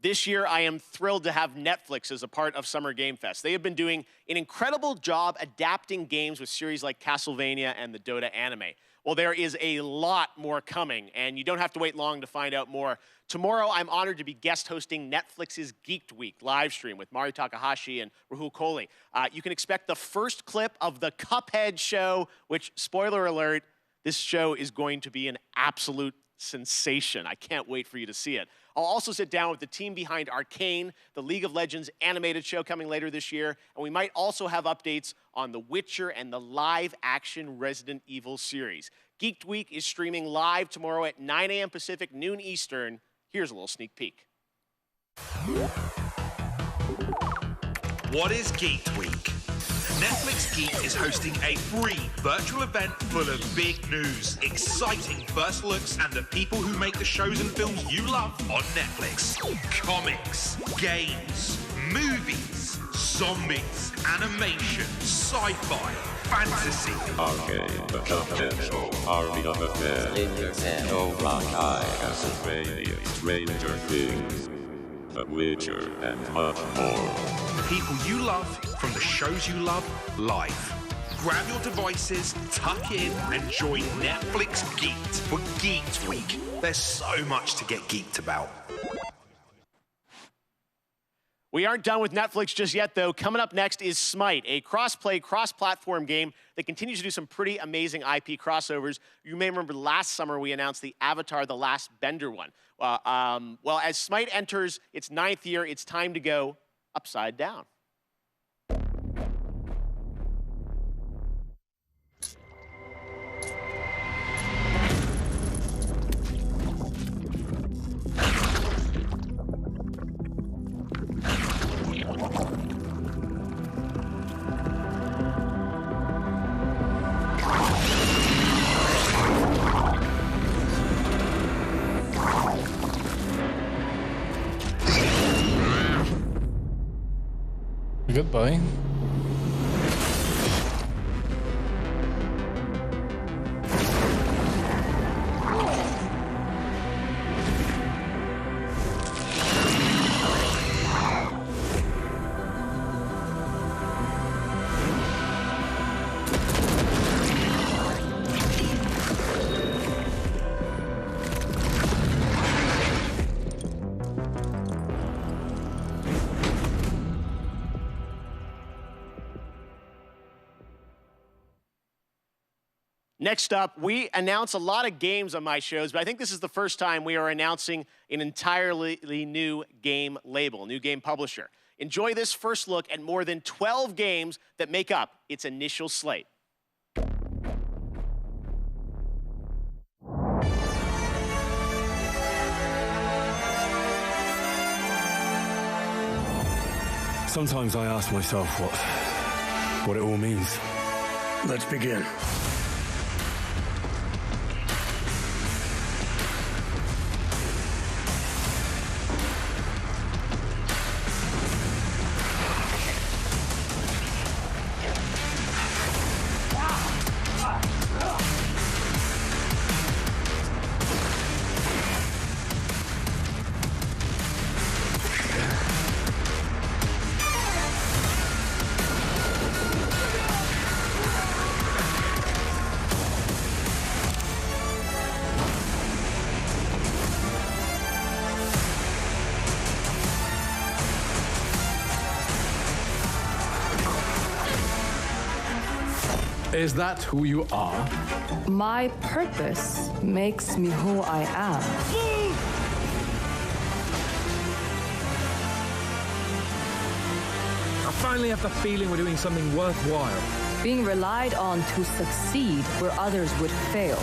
This year, I am thrilled to have Netflix as a part of Summer Game Fest. They have been doing an incredible job adapting games with series like Castlevania and the Dota anime. Well, there is a lot more coming, and you don't have to wait long to find out more. Tomorrow, I'm honored to be guest hosting Netflix's Geeked Week live stream with Mari Takahashi and Rahul Kohli. You can expect the first clip of the Cuphead show, which, spoiler alert, this show is going to be an absolute sensation. I can't wait for you to see it. I'll also sit down with the team behind Arcane, the League of Legends animated show coming later this year, and we might also have updates on The Witcher and the live-action Resident Evil series. Geeked Week is streaming live tomorrow at 9 a.m. Pacific, noon Eastern. Here's a little sneak peek. What is Geeked Week? Netflix Geeked is hosting a free virtual event full of big news, exciting first looks, and the people who make the shows and films you love on Netflix. Comics, games, movies, zombies, animation, sci-fi, fantasy. Arcane, the Cuphead Show, ArahorPlays, No Rock High, Castlevania, Stranger Things, The Witcher, and much more. People you love from the shows you love live. Grab your devices, tuck in, and join Netflix Geeked for Geeked Week. There's so much to get geeked about. We aren't done with Netflix just yet, though. Coming up next is Smite, a cross-play, cross-platform game that continues to do some pretty amazing IP crossovers. You may remember last summer we announced the Avatar: The Last Bender one. Well, as Smite enters its 9th year, it's time to go upside down. Goodbye. Next up, we announce a lot of games on my shows, but I think this is the first time we are announcing an entirely new game label, new game publisher. Enjoy this first look at more than 12 games that make up its initial slate. Sometimes I ask myself what it all means. Let's begin. Is that who you are? My purpose makes me who I am. I finally have the feeling we're doing something worthwhile. Being relied on to succeed where others would fail.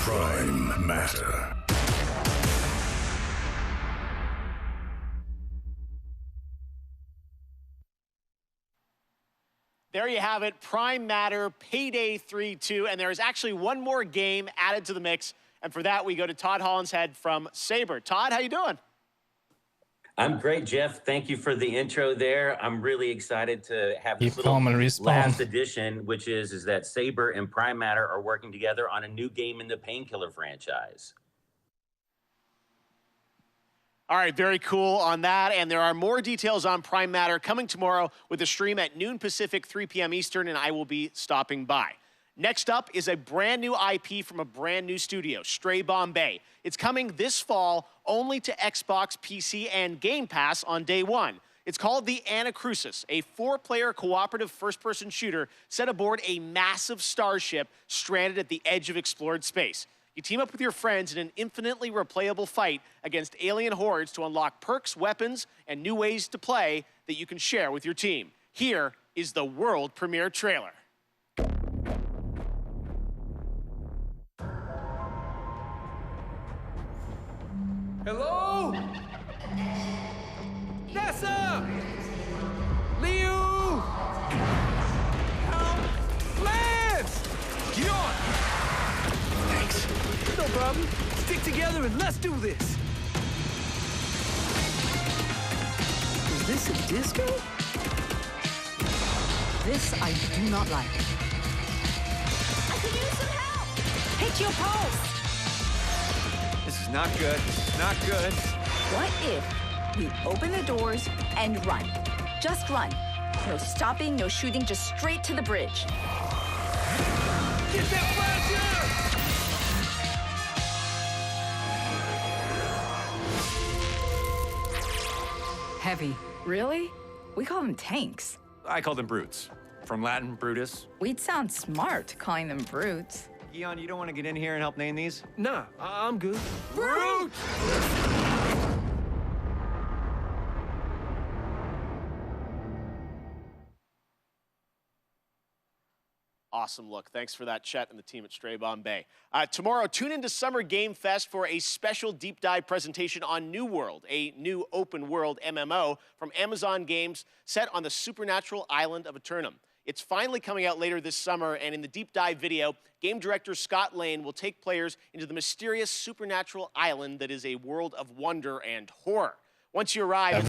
Prime Matter. There you have it, Prime Matter, Payday 3-2, and there is actually one more game added to the mix, and for that we go to Todd Hollinshead from Saber. Todd, how you doing? I'm great, Jeff. Thank you for the intro there. I'm really excited to have this Keep calm and little respawn. last edition, which is that Saber and Prime Matter are working together on a new game in the Painkiller franchise. All right, very cool on that. And there are more details on Prime Matter coming tomorrow with a stream at noon Pacific, 3 p.m. Eastern, and I will be stopping by. Next up is a brand new IP from a brand new studio, Stray Bombay. It's coming this fall only to Xbox, PC, and Game Pass on day one. It's called the Anacrusis, a 4-player cooperative first-person shooter set aboard a massive starship stranded at the edge of explored space. You team up with your friends in an infinitely replayable fight against alien hordes to unlock perks, weapons, and new ways to play that you can share with your team. Here is the world premiere trailer. Hello? NASA! Liu! Lance! Get on! Thanks. No problem. Stick together and let's do this. Is this a disco? This I do not like. I could use some help! Hit your pulse! This is not good. This is not good. What if we open the doors and run? Just run. No stopping, no shooting, just straight to the bridge. Get that flasher! Heavy. Really? We call them tanks. I call them brutes. From Latin, Brutus. We'd sound smart calling them brutes. Eon, you don't want to get in here and help name these? Nah, I'm good. Brute! Awesome look. Thanks for that, Chet and the team at Stray Bombay. Tomorrow, tune into Summer Game Fest for a special deep dive presentation on New World, a new open world MMO from Amazon Games set on the supernatural island of Eternum. It's finally coming out later this summer, and in the deep dive video, game director Scott Lane will take players into the mysterious supernatural island that is a world of wonder and horror. Once you arrive...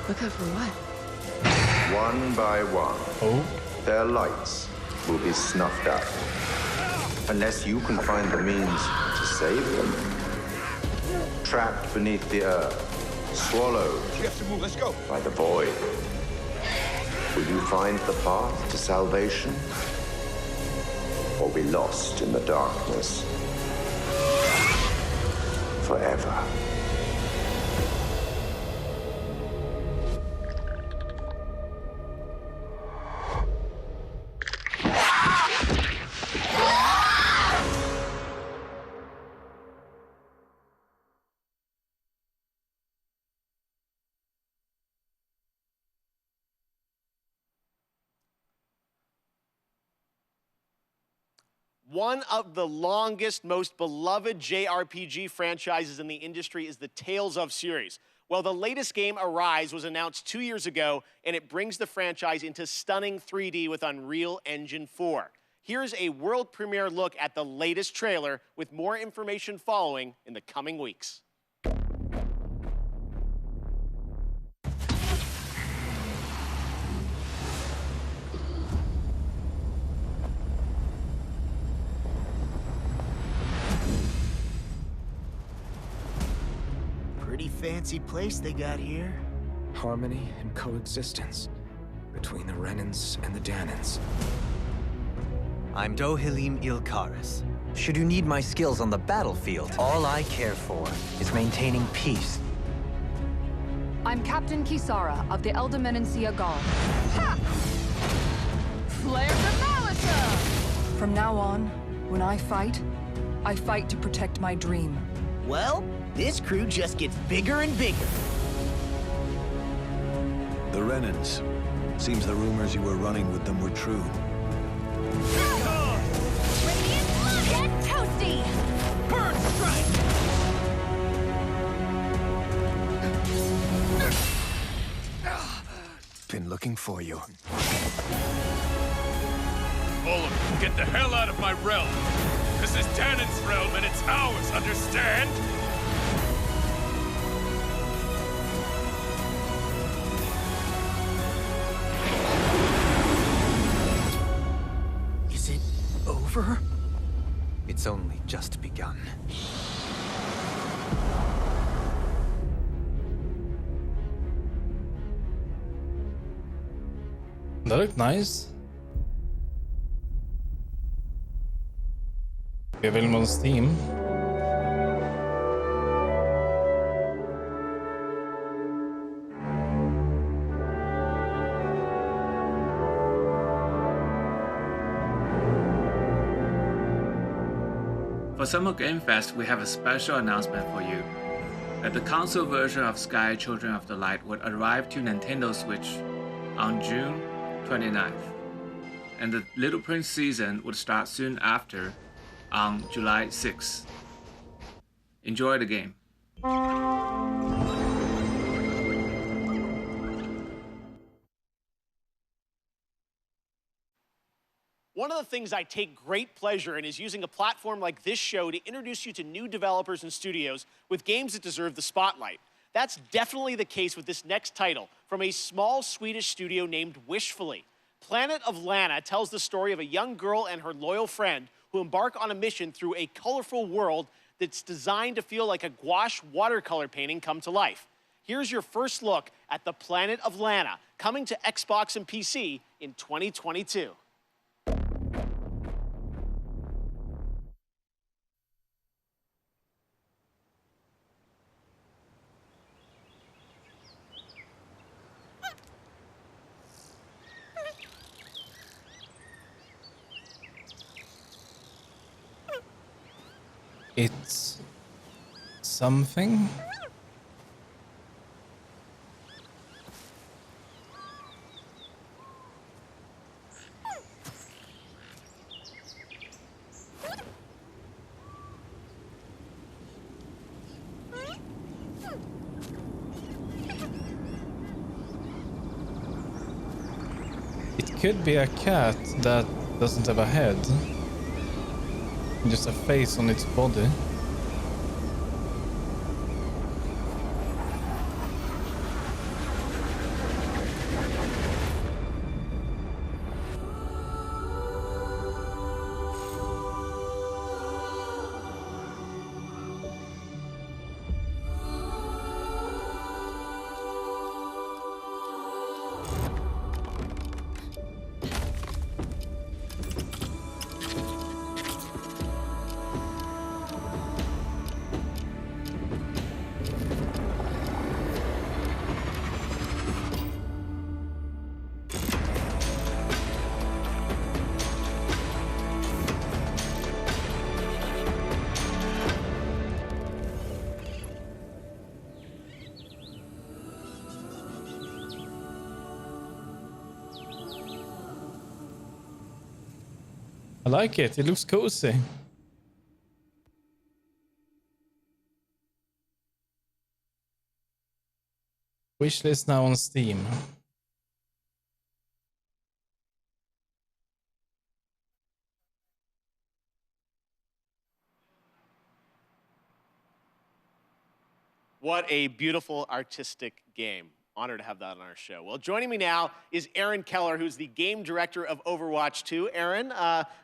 Look out for what? One by one, their lights will be snuffed out. Unless you can find the means to save them. Trapped beneath the earth, swallowed Let's go. by the void. Will you find the path to salvation? Or be lost in the darkness forever? One of the longest, most beloved JRPG franchises in the industry is the Tales of series. Well, the latest game, Arise, was announced 2 years ago, and it brings the franchise into stunning 3D with Unreal Engine 4. Here's a world premiere look at the latest trailer, with more information following in the coming weeks. Pretty fancy place they got here. Harmony and coexistence between the Renans and the Danans. I'm Dohalim Ilkaris. Should you need my skills on the battlefield, all I care for is maintaining peace. I'm Captain Kisara of the Eldermenencia Guard. Ha! Flare the Malisa! From now on, when I fight to protect my dream. Well, this crew just gets bigger and bigger. The Renans. Seems the rumors you were running with them were true. Get toasty! Bird strike! Been looking for you. All of you, get the hell out of my realm! This is Danon's realm and it's ours, understand? Is it over? It's only just begun. That looked nice. Available on Steam. For Summer Game Fest, we have a special announcement for you. That the console version of Sky Children of the Light would arrive to Nintendo Switch on June 29th, and the Little Prince season would start soon after on July 6th. Enjoy the game. One of the things I take great pleasure in is using a platform like this show to introduce you to new developers and studios with games that deserve the spotlight. That's definitely the case with this next title from a small Swedish studio named Wishfully. Planet of Lana tells the story of a young girl and her loyal friend who embark on a mission through a colorful world that's designed to feel like a gouache watercolor painting come to life. Here's your first look at the Planet of Lana, coming to Xbox and PC in 2022. It's something. It could be a cat that doesn't have a head. Just a face on its body. I like it. It looks cozy. Wishlist now on Steam. What a beautiful artistic game. Honored to have that on our show. Well, joining me now is Aaron Keller, who's the game director of Overwatch 2. Aaron,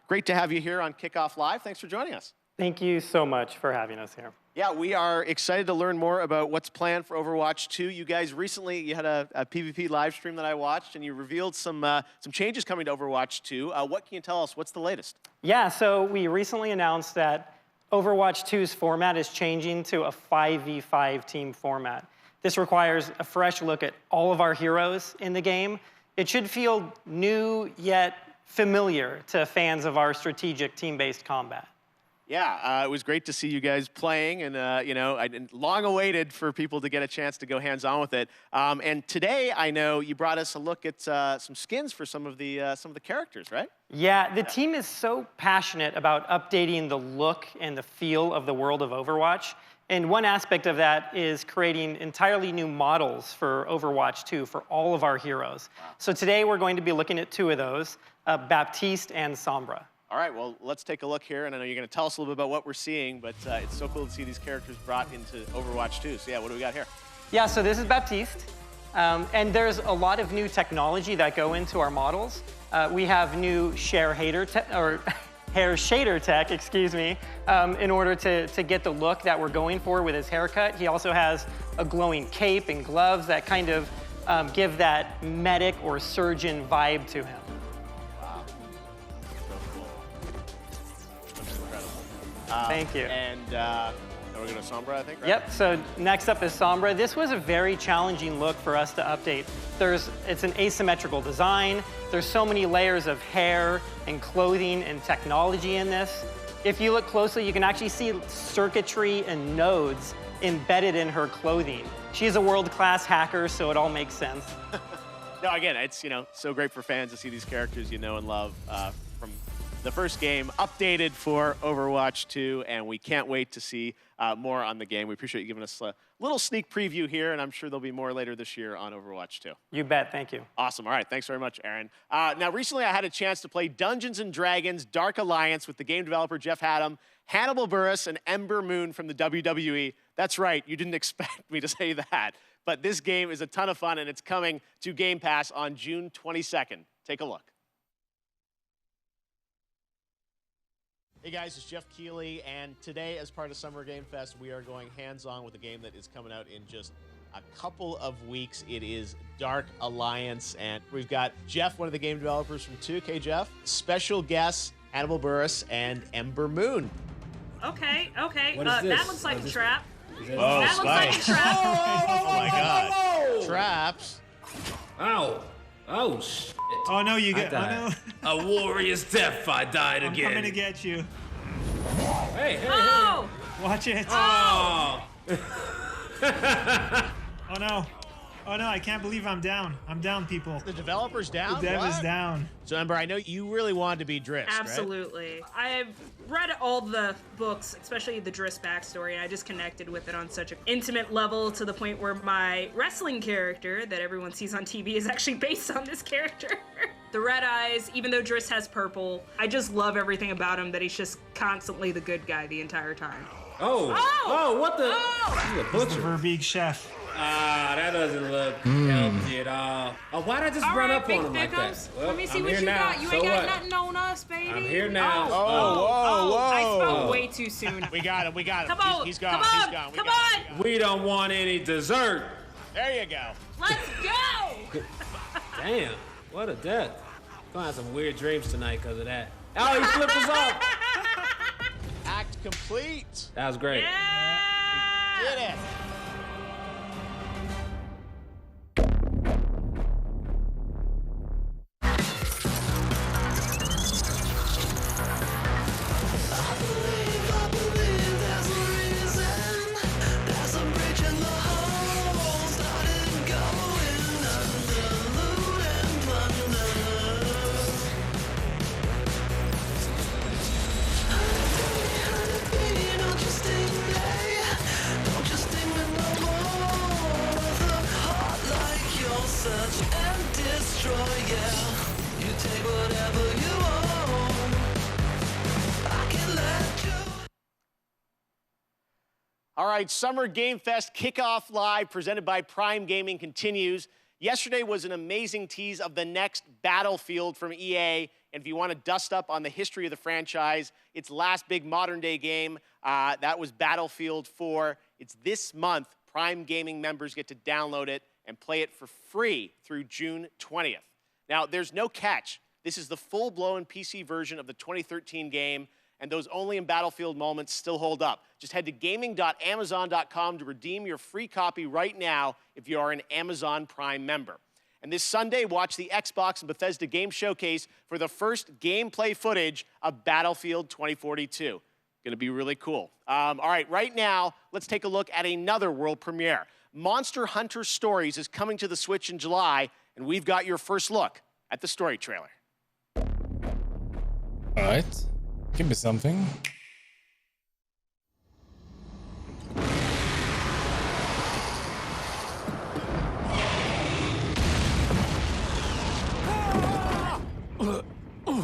great to have you here on Kickoff Live. Thanks for joining us. Thank you so much for having us here. Yeah, we are excited to learn more about what's planned for Overwatch 2. You guys recently, you had a PvP live stream that I watched, and you revealed some changes coming to Overwatch 2. What can you tell us? What's the latest? Yeah, so we recently announced that Overwatch 2's format is changing to a 5v5 team format. This requires a fresh look at all of our heroes in the game. It should feel new yet familiar to fans of our strategic team-based combat. Yeah, it was great to see you guys playing, and I long awaited for people to get a chance to go hands-on with it. And today, I know you brought us a look at some skins for some of the characters, right? Yeah, the team is so passionate about updating the look and the feel of the world of Overwatch. And one aspect of that is creating entirely new models for Overwatch 2 for all of our heroes. So today we're going to be looking at two of those, Baptiste and Sombra. All right, well, let's take a look here, and I know you're going to tell us a little bit about what we're seeing, but it's so cool to see these characters brought into Overwatch 2. So yeah, what do we got here? Yeah, so this is Baptiste, and there's a lot of new technology that go into our models. We have new hair shader tech, excuse me, in order to get the look that we're going for with his haircut. He also has a glowing cape and gloves that kind of give that medic or surgeon vibe to him. Wow. So cool. Looks incredible. Thank you. And we're going to Sombra, I think, right? Yep, so next up is Sombra. This was a very challenging look for us to update. It's an asymmetrical design. There's so many layers of hair and clothing and technology in this. If you look closely, you can actually see circuitry and nodes embedded in her clothing. She's a world-class hacker, so it all makes sense. No, again, it's so great for fans to see these characters you know and love from the first game updated for Overwatch 2, and we can't wait to see more on the game. We appreciate you giving us a little sneak preview here, and I'm sure there'll be more later this year on Overwatch 2. You bet, thank you. Awesome, all right, thanks very much, Aaron. Now, recently I had a chance to play Dungeons & Dragons Dark Alliance with the game developer Jeff Haddam, Hannibal Buress, and Ember Moon from the WWE. That's right, you didn't expect me to say that, but this game is a ton of fun, and it's coming to Game Pass on June 22nd. Take a look. Hey guys, it's Jeff Keighley, and today as part of Summer Game Fest, we are going hands-on with a game that is coming out in just a couple of weeks. It is Dark Alliance, and we've got Jeff, one of the game developers from 2. Okay, Jeff. Special guests, Hannibal Buress and Ember Moon. Okay. What is this? That looks like a trap. That looks like a trap. Oh my God. Traps. Ow. Oh, shit. Oh, no, you get... Oh, no. A warrior's death, I died again. I'm coming to get you. Hey. Watch it. Oh. Oh, no. Oh, no, I can't believe I'm down. I'm down, people. The developer's down? The dev is down. So, Ember, I know you really wanted to be Driss, Absolutely. Right? I've read all the books, especially the Driss backstory, and I just connected with it on such an intimate level to the point where my wrestling character that everyone sees on TV is actually based on this character. The red eyes, even though Driss has purple, I just love everything about him, that he's just constantly the good guy the entire time. Oh, what the? He's a butcher. He's the Verbeek chef. That doesn't look healthy at all. Oh, why'd I just run up on him like that? Well, Let me see I'm what here you now. got. You So ain't got what? nothing on us, baby. I'm here now. Whoa. I spoke way too soon. We got him. Come on. He's gone. Come on. We don't want any dessert. There you go. Let's go. Damn, what a death. Gonna have some weird dreams tonight because of that. Oh, he flipped us off. Act complete. That was great. Did it. All right, Summer Game Fest Kickoff Live presented by Prime Gaming continues. Yesterday was an amazing tease of the next Battlefield from EA. And if you want to dust up on the history of the franchise, its last big modern day game, that was Battlefield 4. It's this month. Prime Gaming members get to download it and play it for free through June 20th. Now, there's no catch. This is the full-blown PC version of the 2013 game, and those only in Battlefield moments still hold up. Just head to gaming.amazon.com to redeem your free copy right now if you are an Amazon Prime member. And this Sunday, watch the Xbox and Bethesda Game Showcase for the first gameplay footage of Battlefield 2042. Gonna be really cool. All right, right now, let's take a look at another world premiere. Monster Hunter Stories is coming to the Switch in July, and we've got your first look at the story trailer. All right, give me something.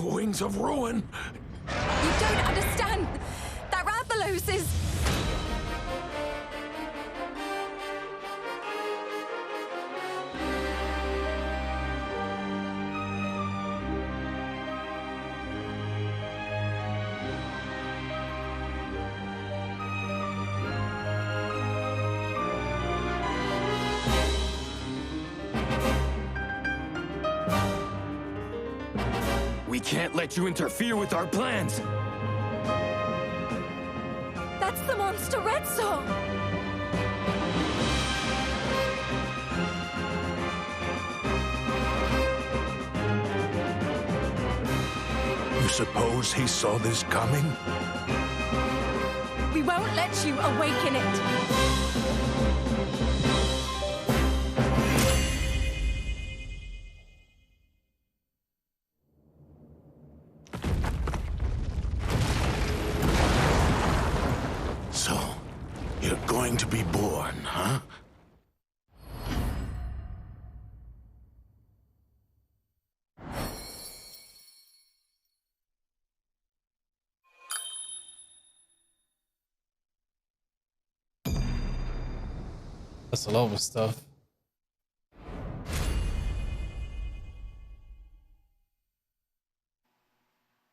Wings of ruin. You don't understand. That Rathalos is... We can't let you interfere with our plans. That's the monster Red Song. You suppose he saw this coming? We won't let you awaken it. Going to be born, huh? That's a lot of stuff.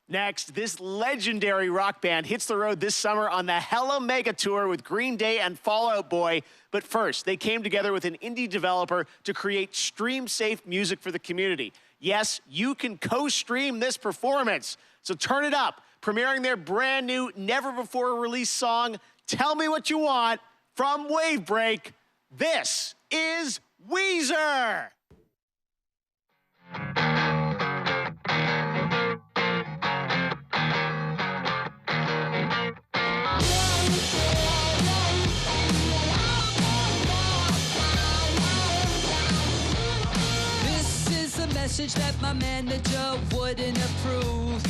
Next, this legendary rock band hits the road this summer on the Hella Mega Tour with Green Day and Fall Out Boy. But first, they came together with an indie developer to create stream-safe music for the community. Yes, you can co-stream this performance, so turn it up. Premiering their brand new, never-before-released song, Tell Me What You Want, from Wavebreak, this is Weezer. Message that my manager wouldn't approve.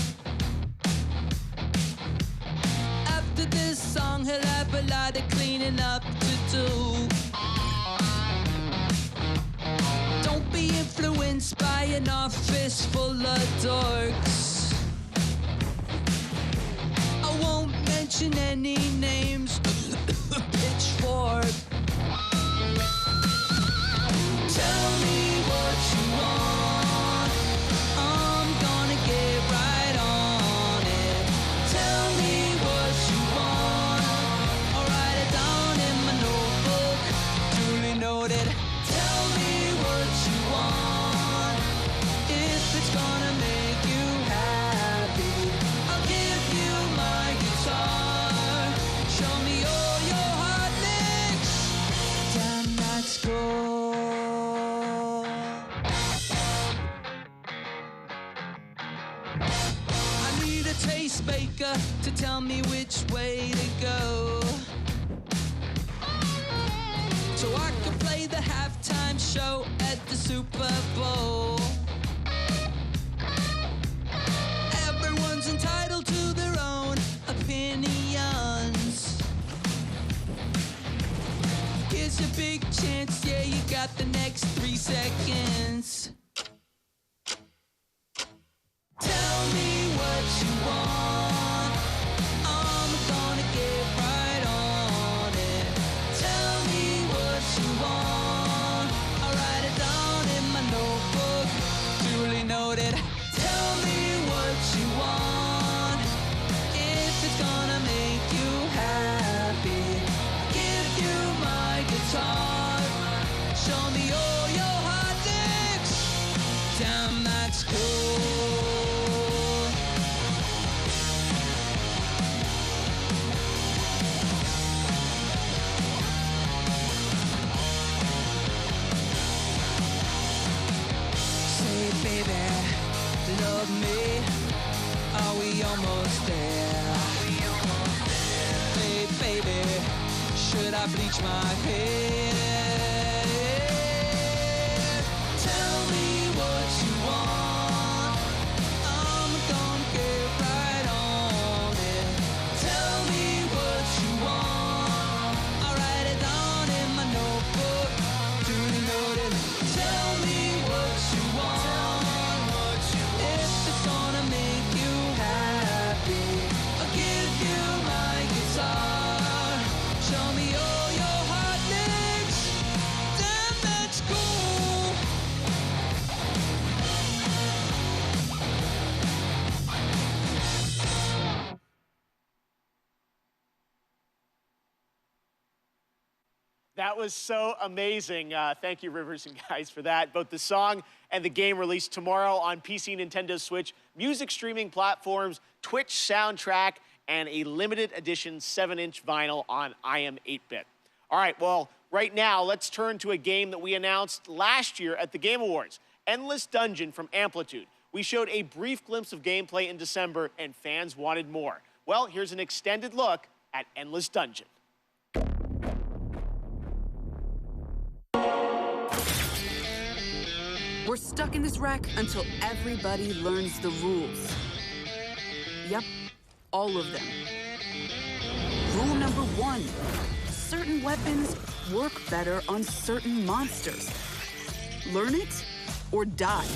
After this song, he'll have a lot of cleaning up to do. Don't be influenced by an office full of dorks. I won't mention any names. Pitchfork. Tell me what you want. Tell me what you want. maker to tell me which way to go, so I could play the halftime show at the Super Bowl. Everyone's entitled to their own opinions. Here's your big chance, yeah, you got the next 3 seconds. Tell me what you want, I'm gonna get right on it. Tell me what you want, I'll write it down in my notebook, duly noted. Tell me what you want, if it's gonna make you happy, I'll give you my guitar. Show me all your hot licks, damn that's cool. Say baby, love me, are we almost there? Hey baby, should I bleach my hair? Tell me what you want, I'm gonna get right on it. Tell me what you want, I'll write it down in my notebook, duly noted. Tell me what you want, if it's gonna make you happy, I'll give you my guitar. Show me all your hot licks, damn that's cool. That was so amazing. Thank you, Rivers and guys, for that. Both the song and the game released tomorrow on PC, Nintendo Switch, music streaming platforms, Twitch soundtrack, and a limited edition 7-inch vinyl on IM 8-bit. All right, well, right now, let's turn to a game that we announced last year at the Game Awards, Endless Dungeon from Amplitude. We showed a brief glimpse of gameplay in December, and fans wanted more. Well, here's an extended look at Endless Dungeon. We're stuck in this wreck until everybody learns the rules. Yep, all of them. Rule number 1, certain weapons work better on certain monsters. Learn it or die.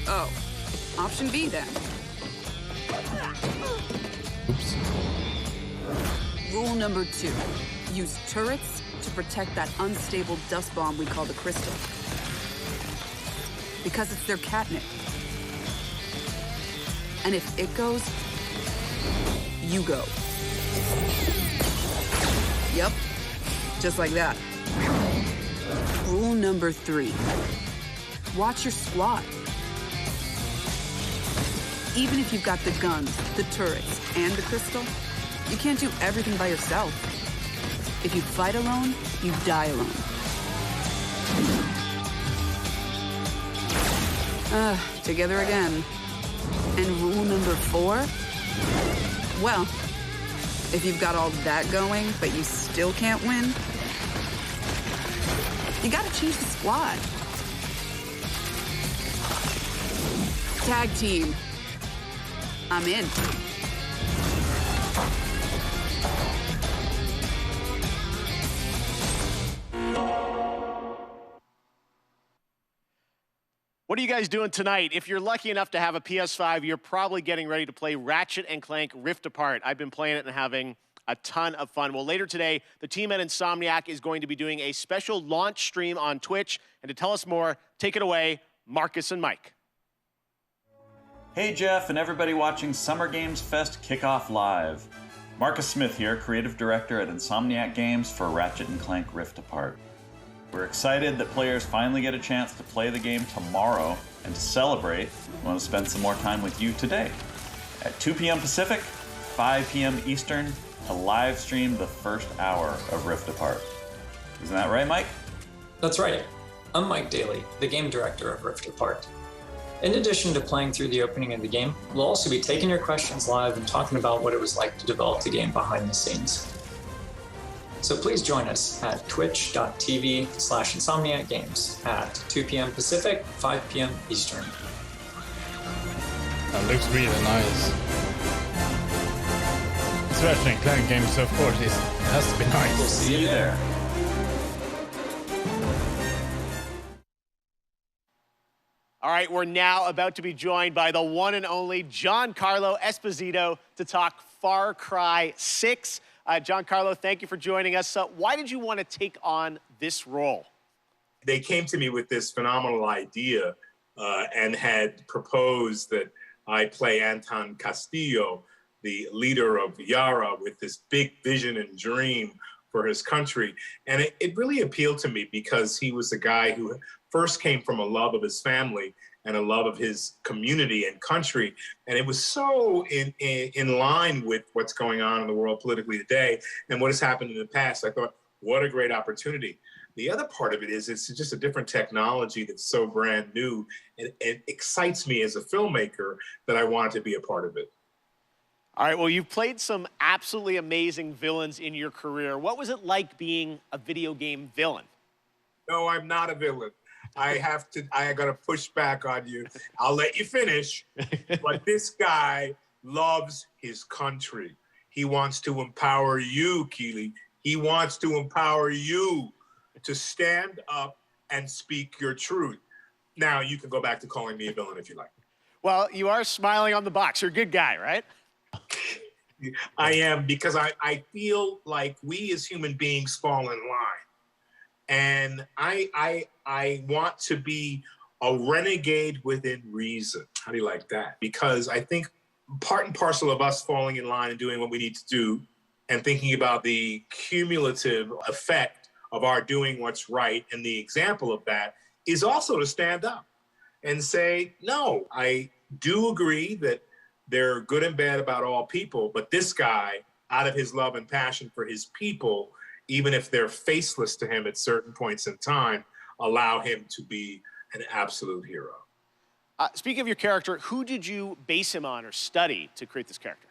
Oh, option B then. Oops. Rule number 2, use turrets to protect that unstable dust bomb we call the crystal. Because it's their catnip. And if it goes, you go. Yep, just like that. Rule number 3, watch your squad. Even if you've got the guns, the turrets, and the crystal, you can't do everything by yourself. If you fight alone, you die alone. Together again. And rule number 4? Well, if you've got all that going, but you still can't win, you gotta change the squad. Tag team. I'm in. What are you guys doing tonight? If you're lucky enough to have a PS5, you're probably getting ready to play Ratchet & Clank Rift Apart. I've been playing it and having a ton of fun. Well, later today, the team at Insomniac is going to be doing a special launch stream on Twitch. And to tell us more, take it away, Marcus and Mike. Hey Jeff and everybody watching Summer Games Fest Kickoff Live. Marcus Smith here, Creative Director at Insomniac Games for Ratchet & Clank Rift Apart. We're excited that players finally get a chance to play the game tomorrow, and to celebrate, we want to spend some more time with you today. At 2 p.m. Pacific, 5 p.m. Eastern, to live stream the first hour of Rift Apart. Isn't that right, Mike? That's right. I'm Mike Daly, the game director of Rift Apart. In addition to playing through the opening of the game, we'll also be taking your questions live and talking about what it was like to develop the game behind the scenes. So please join us at twitch.tv/InsomniacGames at 2 p.m. Pacific, 5 p.m. Eastern. That looks really nice. It's Ratchet and Clank game, so of course it has to be nice. We'll see you there. All right, we're now about to be joined by the one and only Giancarlo Esposito to talk Far Cry 6. Giancarlo, thank you for joining us. Why did you want to take on this role? They came to me with this phenomenal idea and had proposed that I play Anton Castillo, the leader of Yara, with this big vision and dream for his country. And it really appealed to me because he was a guy who first came from a love of his family and a love of his community and country. And it was so in line with what's going on in the world politically today and what has happened in the past. I thought, what a great opportunity. The other part of it is it's just a different technology that's so brand new. And it excites me as a filmmaker that I wanted to be a part of it. All right, well, you've played some absolutely amazing villains in your career. What was it like being a video game villain? No, I'm not a villain. I gotta push back on you. I'll let you finish. But this guy loves his country. He wants to empower you, Keely. He wants to empower you to stand up and speak your truth. Now, you can go back to calling me a villain if you like. Well, you are smiling on the box. You're a good guy, right? I am, because I feel like we as human beings fall in line. And I want to be a renegade within reason. How do you like that? Because I think part and parcel of us falling in line and doing what we need to do and thinking about the cumulative effect of our doing what's right, and the example of that is also to stand up and say, no, I do agree that they're good and bad about all people, but this guy, out of his love and passion for his people, even if they're faceless to him at certain points in time, allow him to be an absolute hero. Speaking of your character, who did you base him on or study to create this character?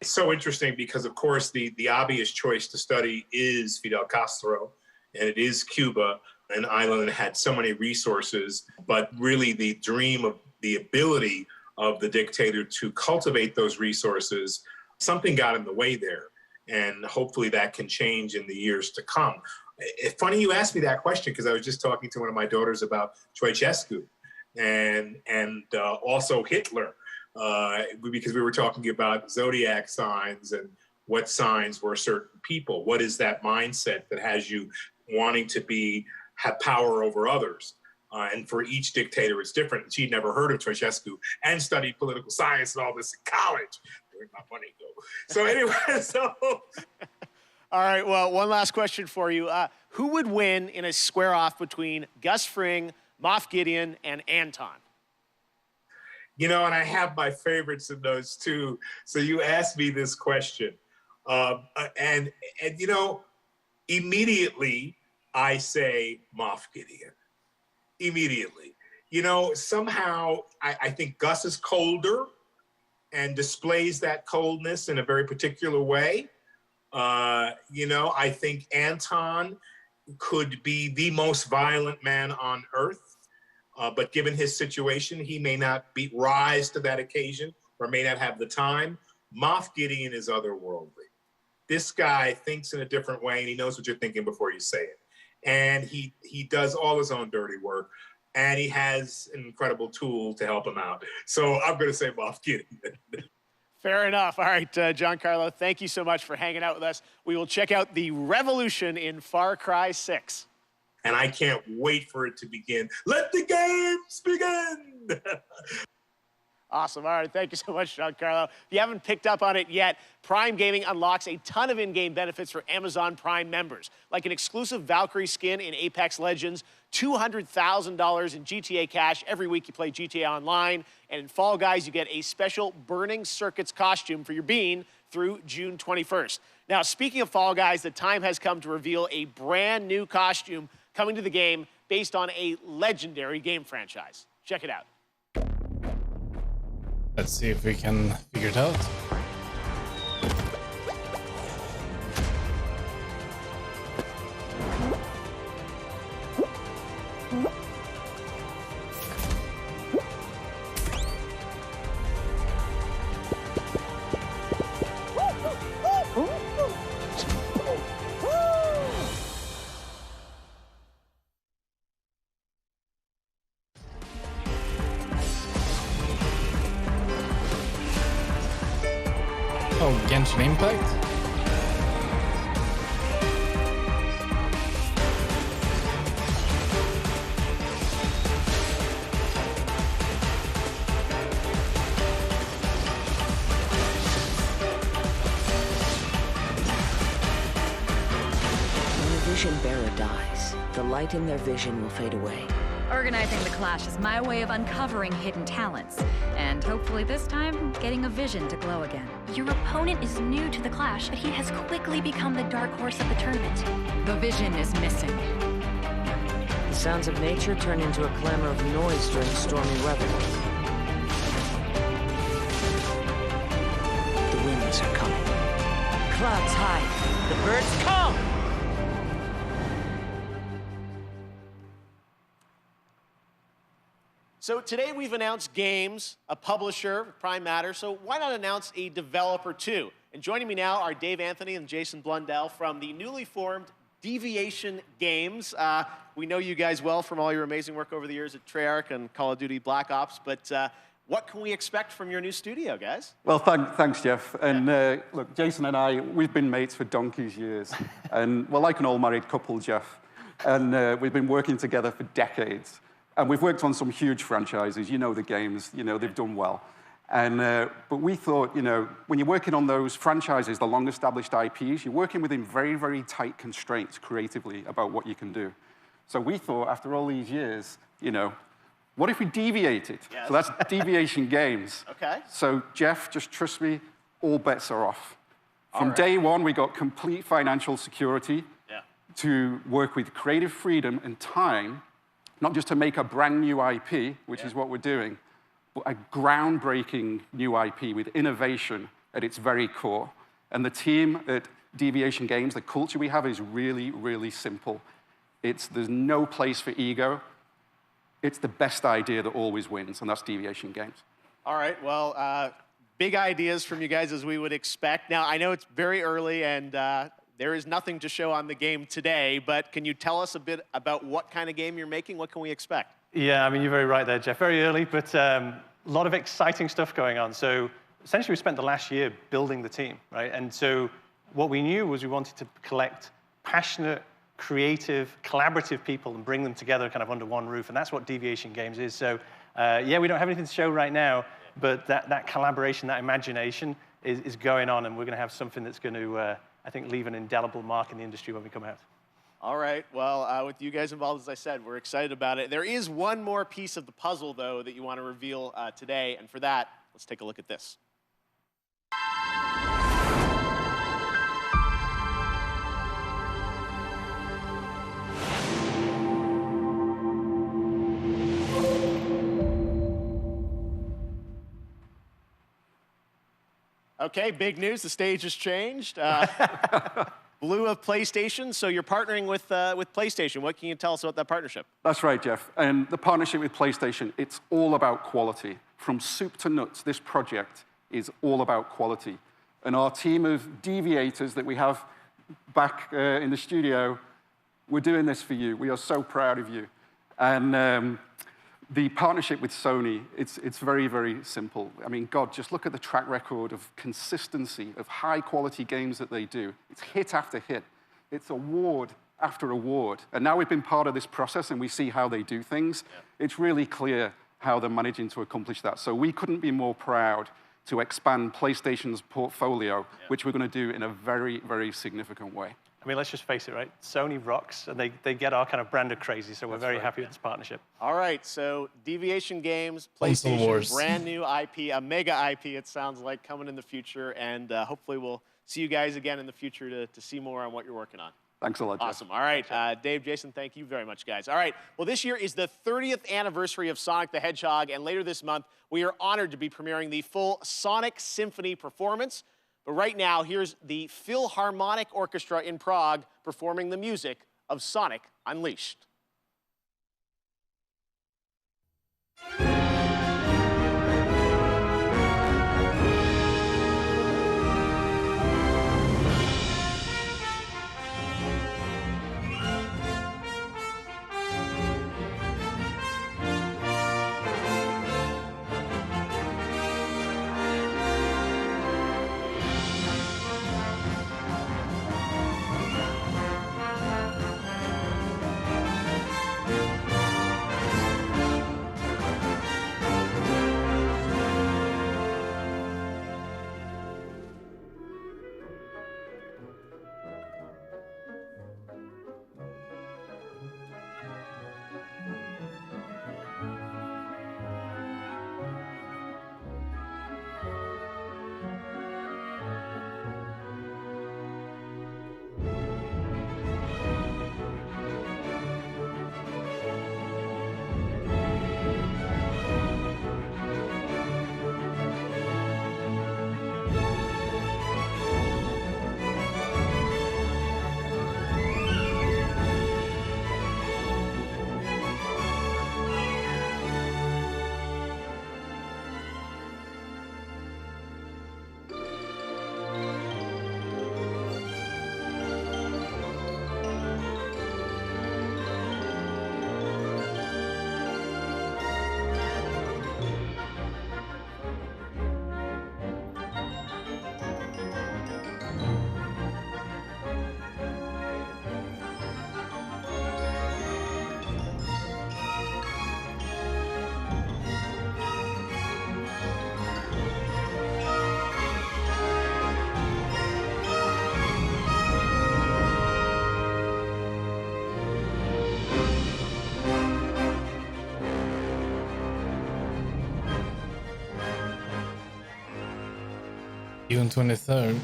It's so interesting because, of course, the obvious choice to study is Fidel Castro, and it is Cuba, an island that had so many resources, but really the dream of the ability of the dictator to cultivate those resources, something got in the way there. And hopefully that can change in the years to come. It's funny you asked me that question because I was just talking to one of my daughters about Ceausescu and also Hitler, because we were talking about zodiac signs and what signs were certain people. What is that mindset that has you wanting to have power over others? And for each dictator, it's different. She'd never heard of Ceausescu and studied political science and all this in college. Where'd my money go? So anyway, All right, well, one last question for you. Who would win in a square-off between Gus Fring, Moff Gideon, and Anton? You know, and I have my favorites in those too. So you asked me this question. And you know, immediately I say Moff Gideon. Immediately. You know, somehow I think Gus is colder and displays that coldness in a very particular way. You know, I think Anton could be the most violent man on earth, but given his situation, he may not rise to that occasion or may not have the time. Moff Gideon is otherworldly. This guy thinks in a different way, and he knows what you're thinking before you say it. And he does all his own dirty work, and he has an incredible tool to help him out. So I'm going to say Moff Gideon. Fair enough. All right, Giancarlo, thank you so much for hanging out with us. We will check out the revolution in Far Cry 6. And I can't wait for it to begin. Let the games begin! Awesome. All right, thank you so much, Giancarlo. If you haven't picked up on it yet, Prime Gaming unlocks a ton of in-game benefits for Amazon Prime members, like an exclusive Valkyrie skin in Apex Legends, $200,000 in GTA cash every week you play GTA Online, and in Fall Guys, you get a special Burning Circuits costume for your bean through June 21st. Now, speaking of Fall Guys, the time has come to reveal a brand new costume coming to the game based on a legendary game franchise. Check it out. Let's see if we can figure it out. Oh, Genshin Impact? When a vision bearer dies, the light in their vision will fade away. Organizing the clash is my way of uncovering hidden talents, and hopefully this time, getting a vision to glow again. Your opponent is new to the clash, but he has quickly become the dark horse of the tournament. The vision is missing. The sounds of nature turn into a clamor of noise during stormy weather. The winds are coming. Clouds high. The birds come! So today we've announced games, a publisher, Prime Matter, so why not announce a developer too? And joining me now are Dave Anthony and Jason Blundell from the newly formed Deviation Games. We know you guys well from all your amazing work over the years at Treyarch and Call of Duty Black Ops, but what can we expect from your new studio, guys? Well, thanks, Jeff. And look, Jason and I, we've been mates for donkey's years. And we're like an all-married couple, Jeff. And we've been working together for decades. And we've worked on some huge franchises. You know the games. You know, they've done well. And, but we thought, you know, when you're working on those franchises, the long-established IPs, you're working within very, very tight constraints creatively about what you can do. So we thought, after all these years, you know, what if we deviated? Yes. So that's Deviation Games. Okay. So, Jeff, just trust me, all bets are off. From right. day one, we got complete financial security to work with creative freedom and time, not just to make a brand new IP, which is what we're doing, but a groundbreaking new IP with innovation at its very core. And the team at Deviation Games, the culture we have is really, really simple. There's no place for ego. It's the best idea that always wins, and that's Deviation Games. All right, well, big ideas from you guys as we would expect. Now, I know it's very early and there is nothing to show on the game today, but can you tell us a bit about what kind of game you're making? What can we expect? Yeah, I mean, you're very right there, Jeff. Very early, but a lot of exciting stuff going on. So essentially, we spent the last year building the team, right? And so what we knew was we wanted to collect passionate, creative, collaborative people and bring them together kind of under one roof, and that's what Deviation Games is. So yeah, we don't have anything to show right now, but that collaboration, that imagination is going on, and we're going to have something that's going to, I think, leave an indelible mark in the industry when we come out. All right, well, with you guys involved, as I said, we're excited about it. There is one more piece of the puzzle, though, that you want to reveal today, and for that, let's take a look at this. Okay, big news. The stage has changed. Blue of PlayStation, so you're partnering with PlayStation. What can you tell us about that partnership? That's right, Jeff. And the partnership with PlayStation, it's all about quality. From soup to nuts, this project is all about quality. And our team of deviators that we have back in the studio, we're doing this for you. We are so proud of you. And the partnership with Sony, it's very, very simple. I mean, God, just look at the track record of consistency, of high-quality games that they do. It's hit after hit. It's award after award. And now we've been part of this process, and we see how they do things. Yeah. It's really clear how they're managing to accomplish that. So we couldn't be more proud to expand PlayStation's portfolio, which we're going to do in a very, very significant way. I mean, let's just face it, right? Sony rocks, and they get our kind of brand of crazy, so we're very happy with this partnership. All right, so Deviation Games, PlayStation, brand new IP, a mega IP, it sounds like, coming in the future, and hopefully we'll see you guys again in the future to see more on what you're working on. Thanks a lot, Jeff. Awesome. All right, Dave, Jason, thank you very much, guys. All right, well, this year is the 30th anniversary of Sonic the Hedgehog, and later this month, we are honored to be premiering the full Sonic Symphony performance. But right now, here's the Philharmonic Orchestra in Prague performing the music of Sonic Unleashed. June 23rd.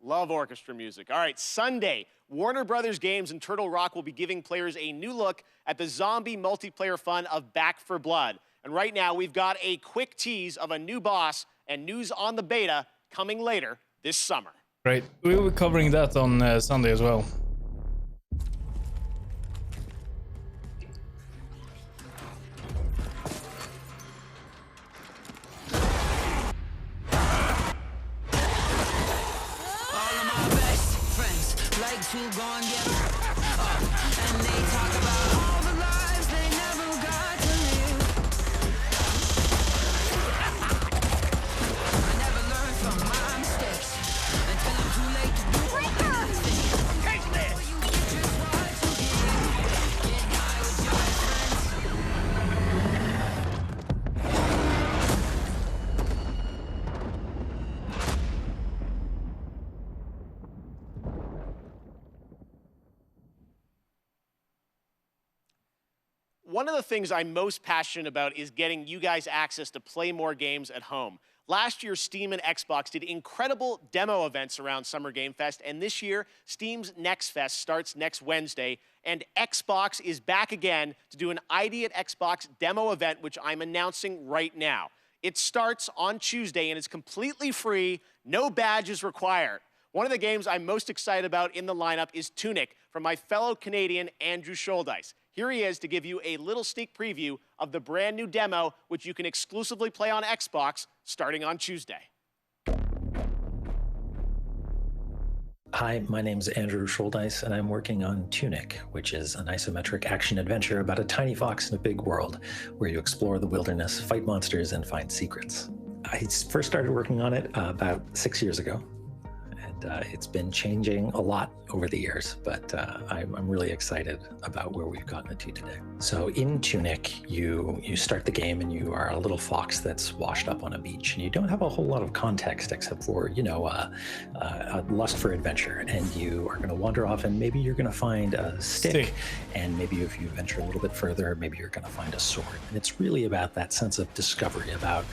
Love orchestra music. All right, Sunday, Warner Brothers Games and Turtle Rock will be giving players a new look at the zombie multiplayer fun of Back 4 Blood. And right now, we've got a quick tease of a new boss and news on the beta coming later this summer. Great. We will be covering that on Sunday as well. To go and get and they talk about all the lives they never got to live. I never learned from my mistakes until I'm too late to do anything. Take this! You get just what you give. Get high with your One of the things I'm most passionate about is getting you guys access to play more games at home. Last year, Steam and Xbox did incredible demo events around Summer Game Fest, and this year, Steam's Next Fest starts next Wednesday, and Xbox is back again to do an ID at Xbox demo event, which I'm announcing right now. It starts on Tuesday, and it's completely free, no badges required. One of the games I'm most excited about in the lineup is Tunic from my fellow Canadian Andrew Scholdice. Here he is to give you a little sneak preview of the brand new demo, which you can exclusively play on Xbox starting on Tuesday. Hi, my name's Andrew Scholdice, and I'm working on Tunic, which is an isometric action-adventure about a tiny fox in a big world, where you explore the wilderness, fight monsters, and find secrets. I first started working on it about 6 years ago. It's been changing a lot over the years, but I'm really excited about where we've gotten it to today. So in Tunic, you start the game and you are a little fox that's washed up on a beach, and you don't have a whole lot of context except for, a lust for adventure. And you are going to wander off, and maybe you're going to find a stick, and maybe if you venture a little bit further, maybe you're going to find a sword. And it's really about that sense of discovery, about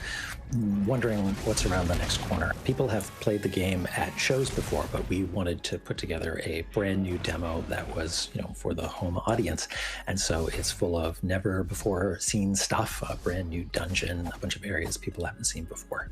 wondering what's around the next corner. People have played the game at shows before, but we wanted to put together a brand new demo that was, for the home audience. And so it's full of never before seen stuff, a brand new dungeon, a bunch of areas people haven't seen before.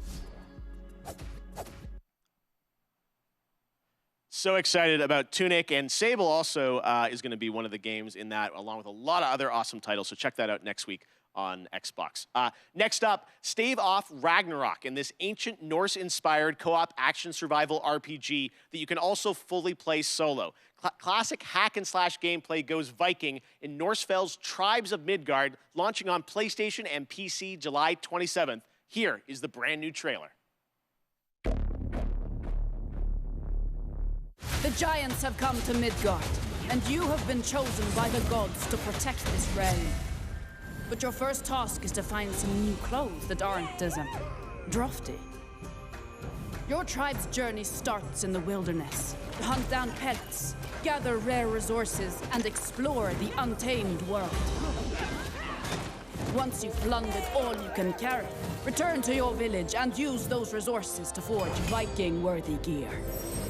So excited about Tunic, and Sable also is going to be one of the games in that, along with a lot of other awesome titles. So check that out next week on Xbox. Next up, Stave Off Ragnarok, in this ancient Norse-inspired co-op action survival RPG that you can also fully play solo. Classic hack-and-slash gameplay goes Viking in Norsefell's Tribes of Midgard, launching on PlayStation and PC July 27th. Here is the brand new trailer. The giants have come to Midgard, and you have been chosen by the gods to protect this realm. But your first task is to find some new clothes that aren't as drafty. Your tribe's journey starts in the wilderness. Hunt down pelts, gather rare resources, and explore the untamed world. Once you've plundered all you can carry, return to your village and use those resources to forge Viking-worthy gear.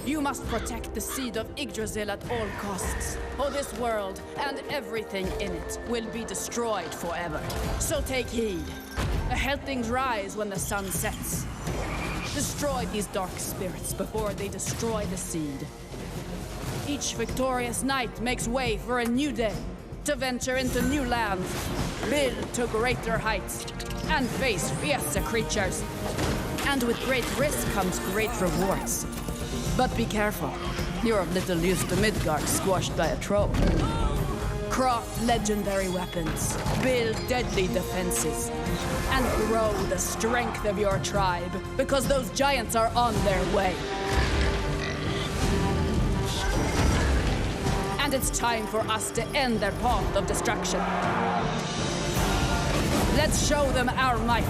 You must protect the seed of Yggdrasil at all costs, or this world and everything in it will be destroyed forever. So take heed. The Heltings rise when the sun sets. Destroy these dark spirits before they destroy the seed. Each victorious knight makes way for a new day, to venture into new lands, build to greater heights, and face fiercer creatures. And with great risk comes great rewards. But be careful, you're of little use to Midgard squashed by a troll. Craft legendary weapons, build deadly defenses, and grow the strength of your tribe, because those giants are on their way. And it's time for us to end their path of destruction. Let's show them our might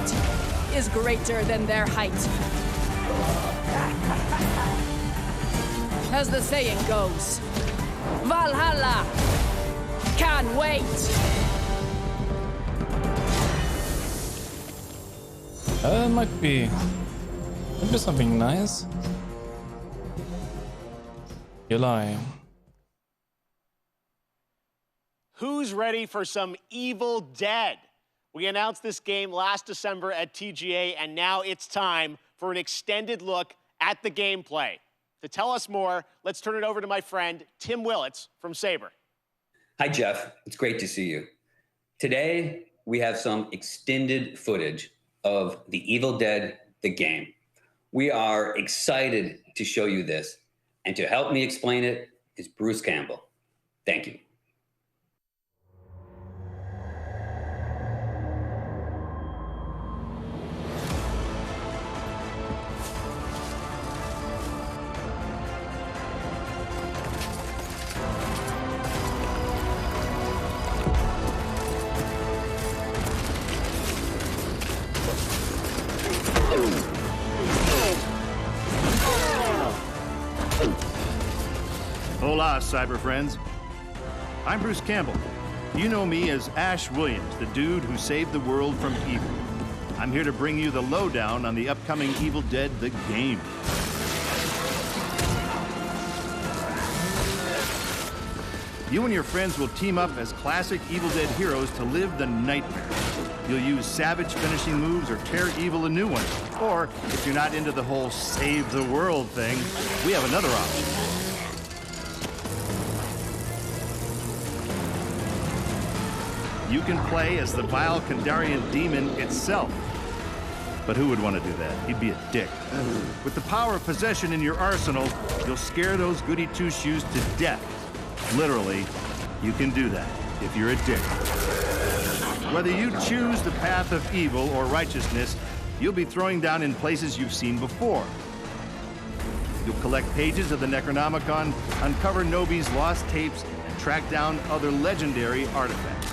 is greater than their height. As the saying goes, Valhalla can't wait. Might be something nice. You lie. Who's ready for some Evil Dead? We announced this game last December at TGA, and now it's time for an extended look at the gameplay. To tell us more, let's turn it over to my friend, Tim Willits from Saber. Hi, Jeff. It's great to see you. Today, we have some extended footage of The Evil Dead, the game. We are excited to show you this, and to help me explain it is Bruce Campbell. Thank you. Hola, cyber friends. I'm Bruce Campbell. You know me as Ash Williams, the dude who saved the world from evil. I'm here to bring you the lowdown on the upcoming Evil Dead, the game. You and your friends will team up as classic Evil Dead heroes to live the nightmare. You'll use savage finishing moves or tear evil a new one. Or, if you're not into the whole save the world thing, we have another option. You can play as the vile Kandarian demon itself. But who would want to do that? He'd be a dick. With the power of possession in your arsenal, you'll scare those goody two-shoes to death. Literally, you can do that if you're a dick. Whether you choose the path of evil or righteousness, you'll be throwing down in places you've seen before. You'll collect pages of the Necronomicon, uncover Nobi's lost tapes, and track down other legendary artifacts.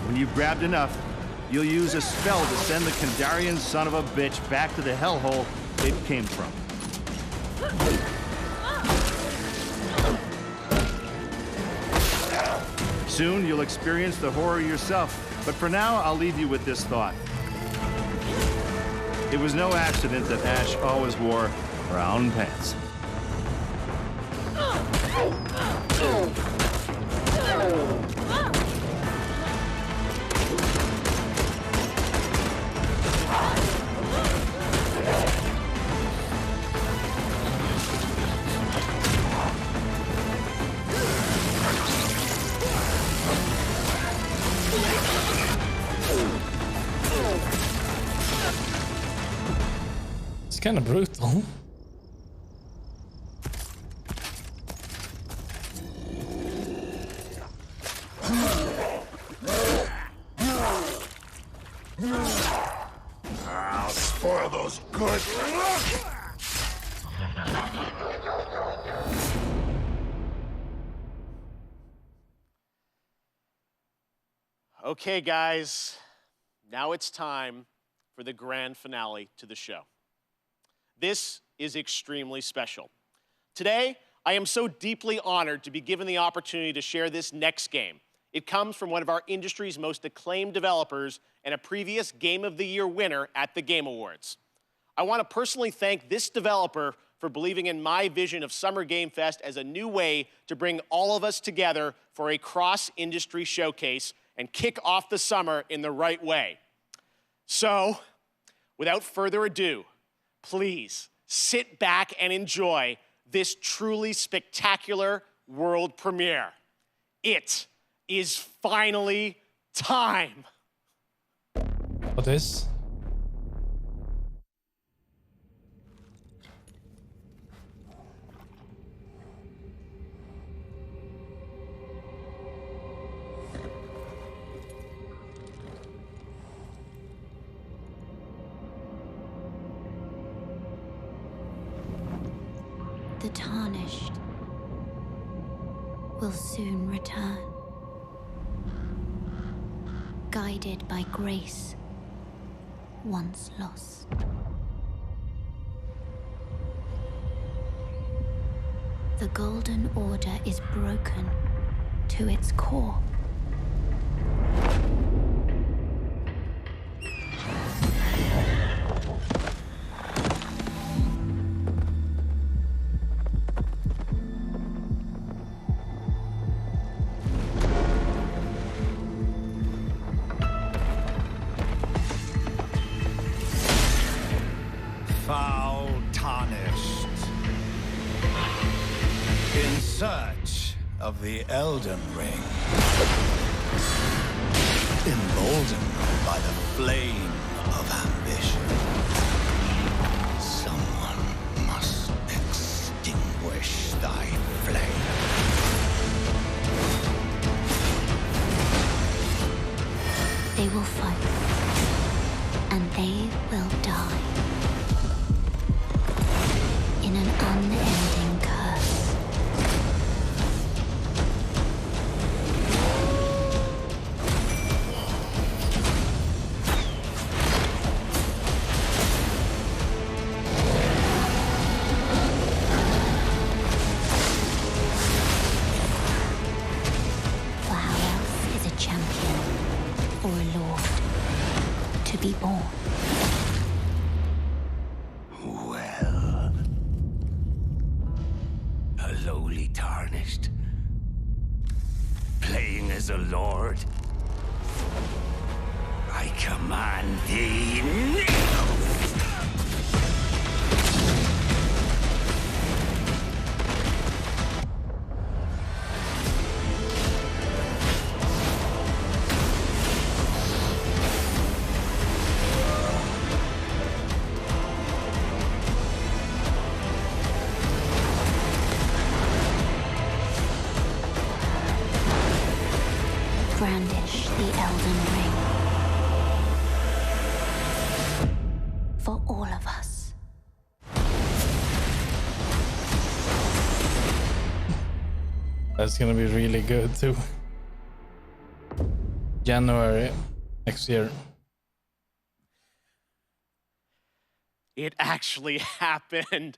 When you've grabbed enough, you'll use a spell to send the Kandarian son of a bitch back to the hellhole it came from. Soon you'll experience the horror yourself, but for now I'll leave you with this thought. It was no accident that Ash always wore Brown pants. It's kind of brutal. I'll spoil those good. Okay, guys, now it's time for the grand finale to the show. This is extremely special. Today, I am so deeply honored to be given the opportunity to share this next game. It comes from one of our industry's most acclaimed developers and a previous Game of the Year winner at the Game Awards. I want to personally thank this developer for believing in my vision of Summer Game Fest as a new way to bring all of us together for a cross-industry showcase and kick off the summer in the right way. So, without further ado, please sit back and enjoy this truly spectacular world premiere. It is finally time. What is? The tarnished will soon return, guided by grace once lost. The Golden Order is broken to its core. Foul tarnished. In search of the Elden Ring. Emboldened by the flame of ambition. Someone must extinguish thy flame. They will fight, and they will die. In an unending curse. For how else is a champion or a lord to be born? Lowly tarnished, playing as a lord. I command thee now. Brandish the Elden Ring. For all of us. That's gonna be really good too. January next year. It actually happened.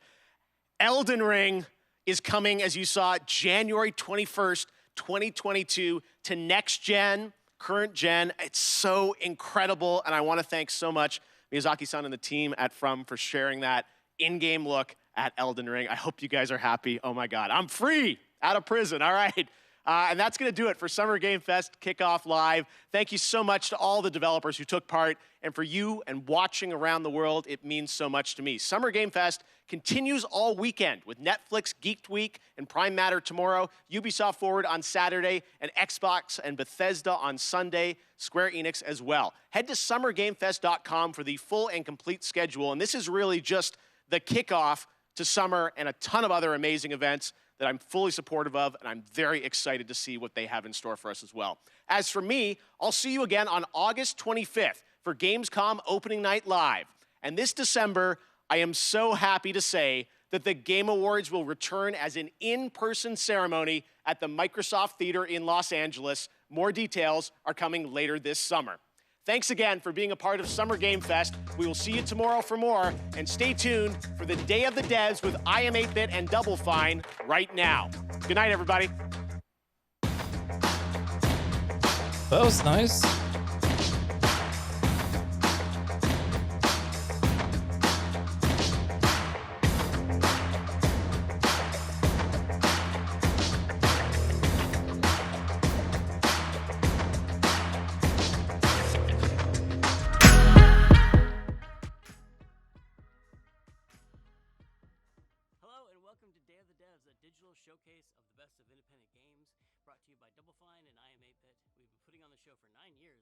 Elden Ring is coming, as you saw, January 21st, 2022 to next gen, current gen. It's so incredible, and I want to thank so much Miyazaki-san and the team at From for sharing that in-game look at Elden Ring. I hope you guys are happy. Oh my God, I'm free out of prison. All right. And that's going to do it for Summer Game Fest Kickoff Live. Thank you so much to all the developers who took part. And for you and watching around the world, it means so much to me. Summer Game Fest continues all weekend with Netflix Geeked Week and Prime Matter tomorrow, Ubisoft Forward on Saturday, and Xbox and Bethesda on Sunday, Square Enix as well. Head to summergamefest.com for the full and complete schedule. And this is really just the kickoff to summer and a ton of other amazing events that I'm fully supportive of, and I'm very excited to see what they have in store for us as well. As for me, I'll see you again on August 25th for Gamescom Opening Night Live. And this December, I am so happy to say that the Game Awards will return as an in-person ceremony at the Microsoft Theater in Los Angeles. More details are coming later this summer. Thanks again for being a part of Summer Game Fest. We will see you tomorrow for more, and stay tuned for the Day of the Devs with I Am 8-Bit and Double Fine right now. Good night, everybody. That was nice. Showcase of the best of independent games, brought to you by Double Fine and I Am 8-Bit. We've been putting on the show for 9 years,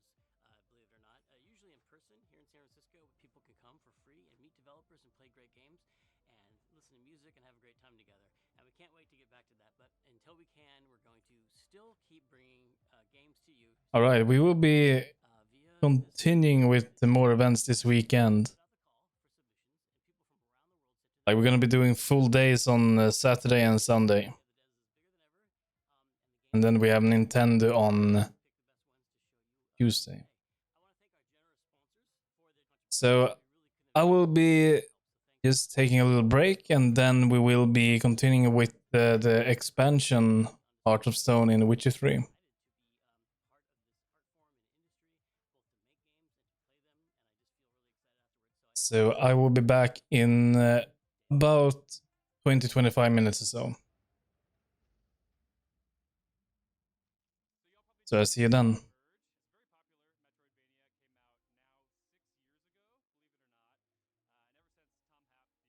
believe it or not, usually in person here in San Francisco. People can come for free and meet developers and play great games and listen to music and have a great time together. And we can't wait to get back to that, but until we can, we're going to still keep bringing games to you. All right, we will be continuing with the more events this weekend. Like, we're going to be doing full days on Saturday and Sunday. And then we have Nintendo on Tuesday. So I will be just taking a little break, and then we will be continuing with the expansion Heart of Stone in The Witcher 3. So I will be back in about 20-25 minutes or so. So I'll see you then.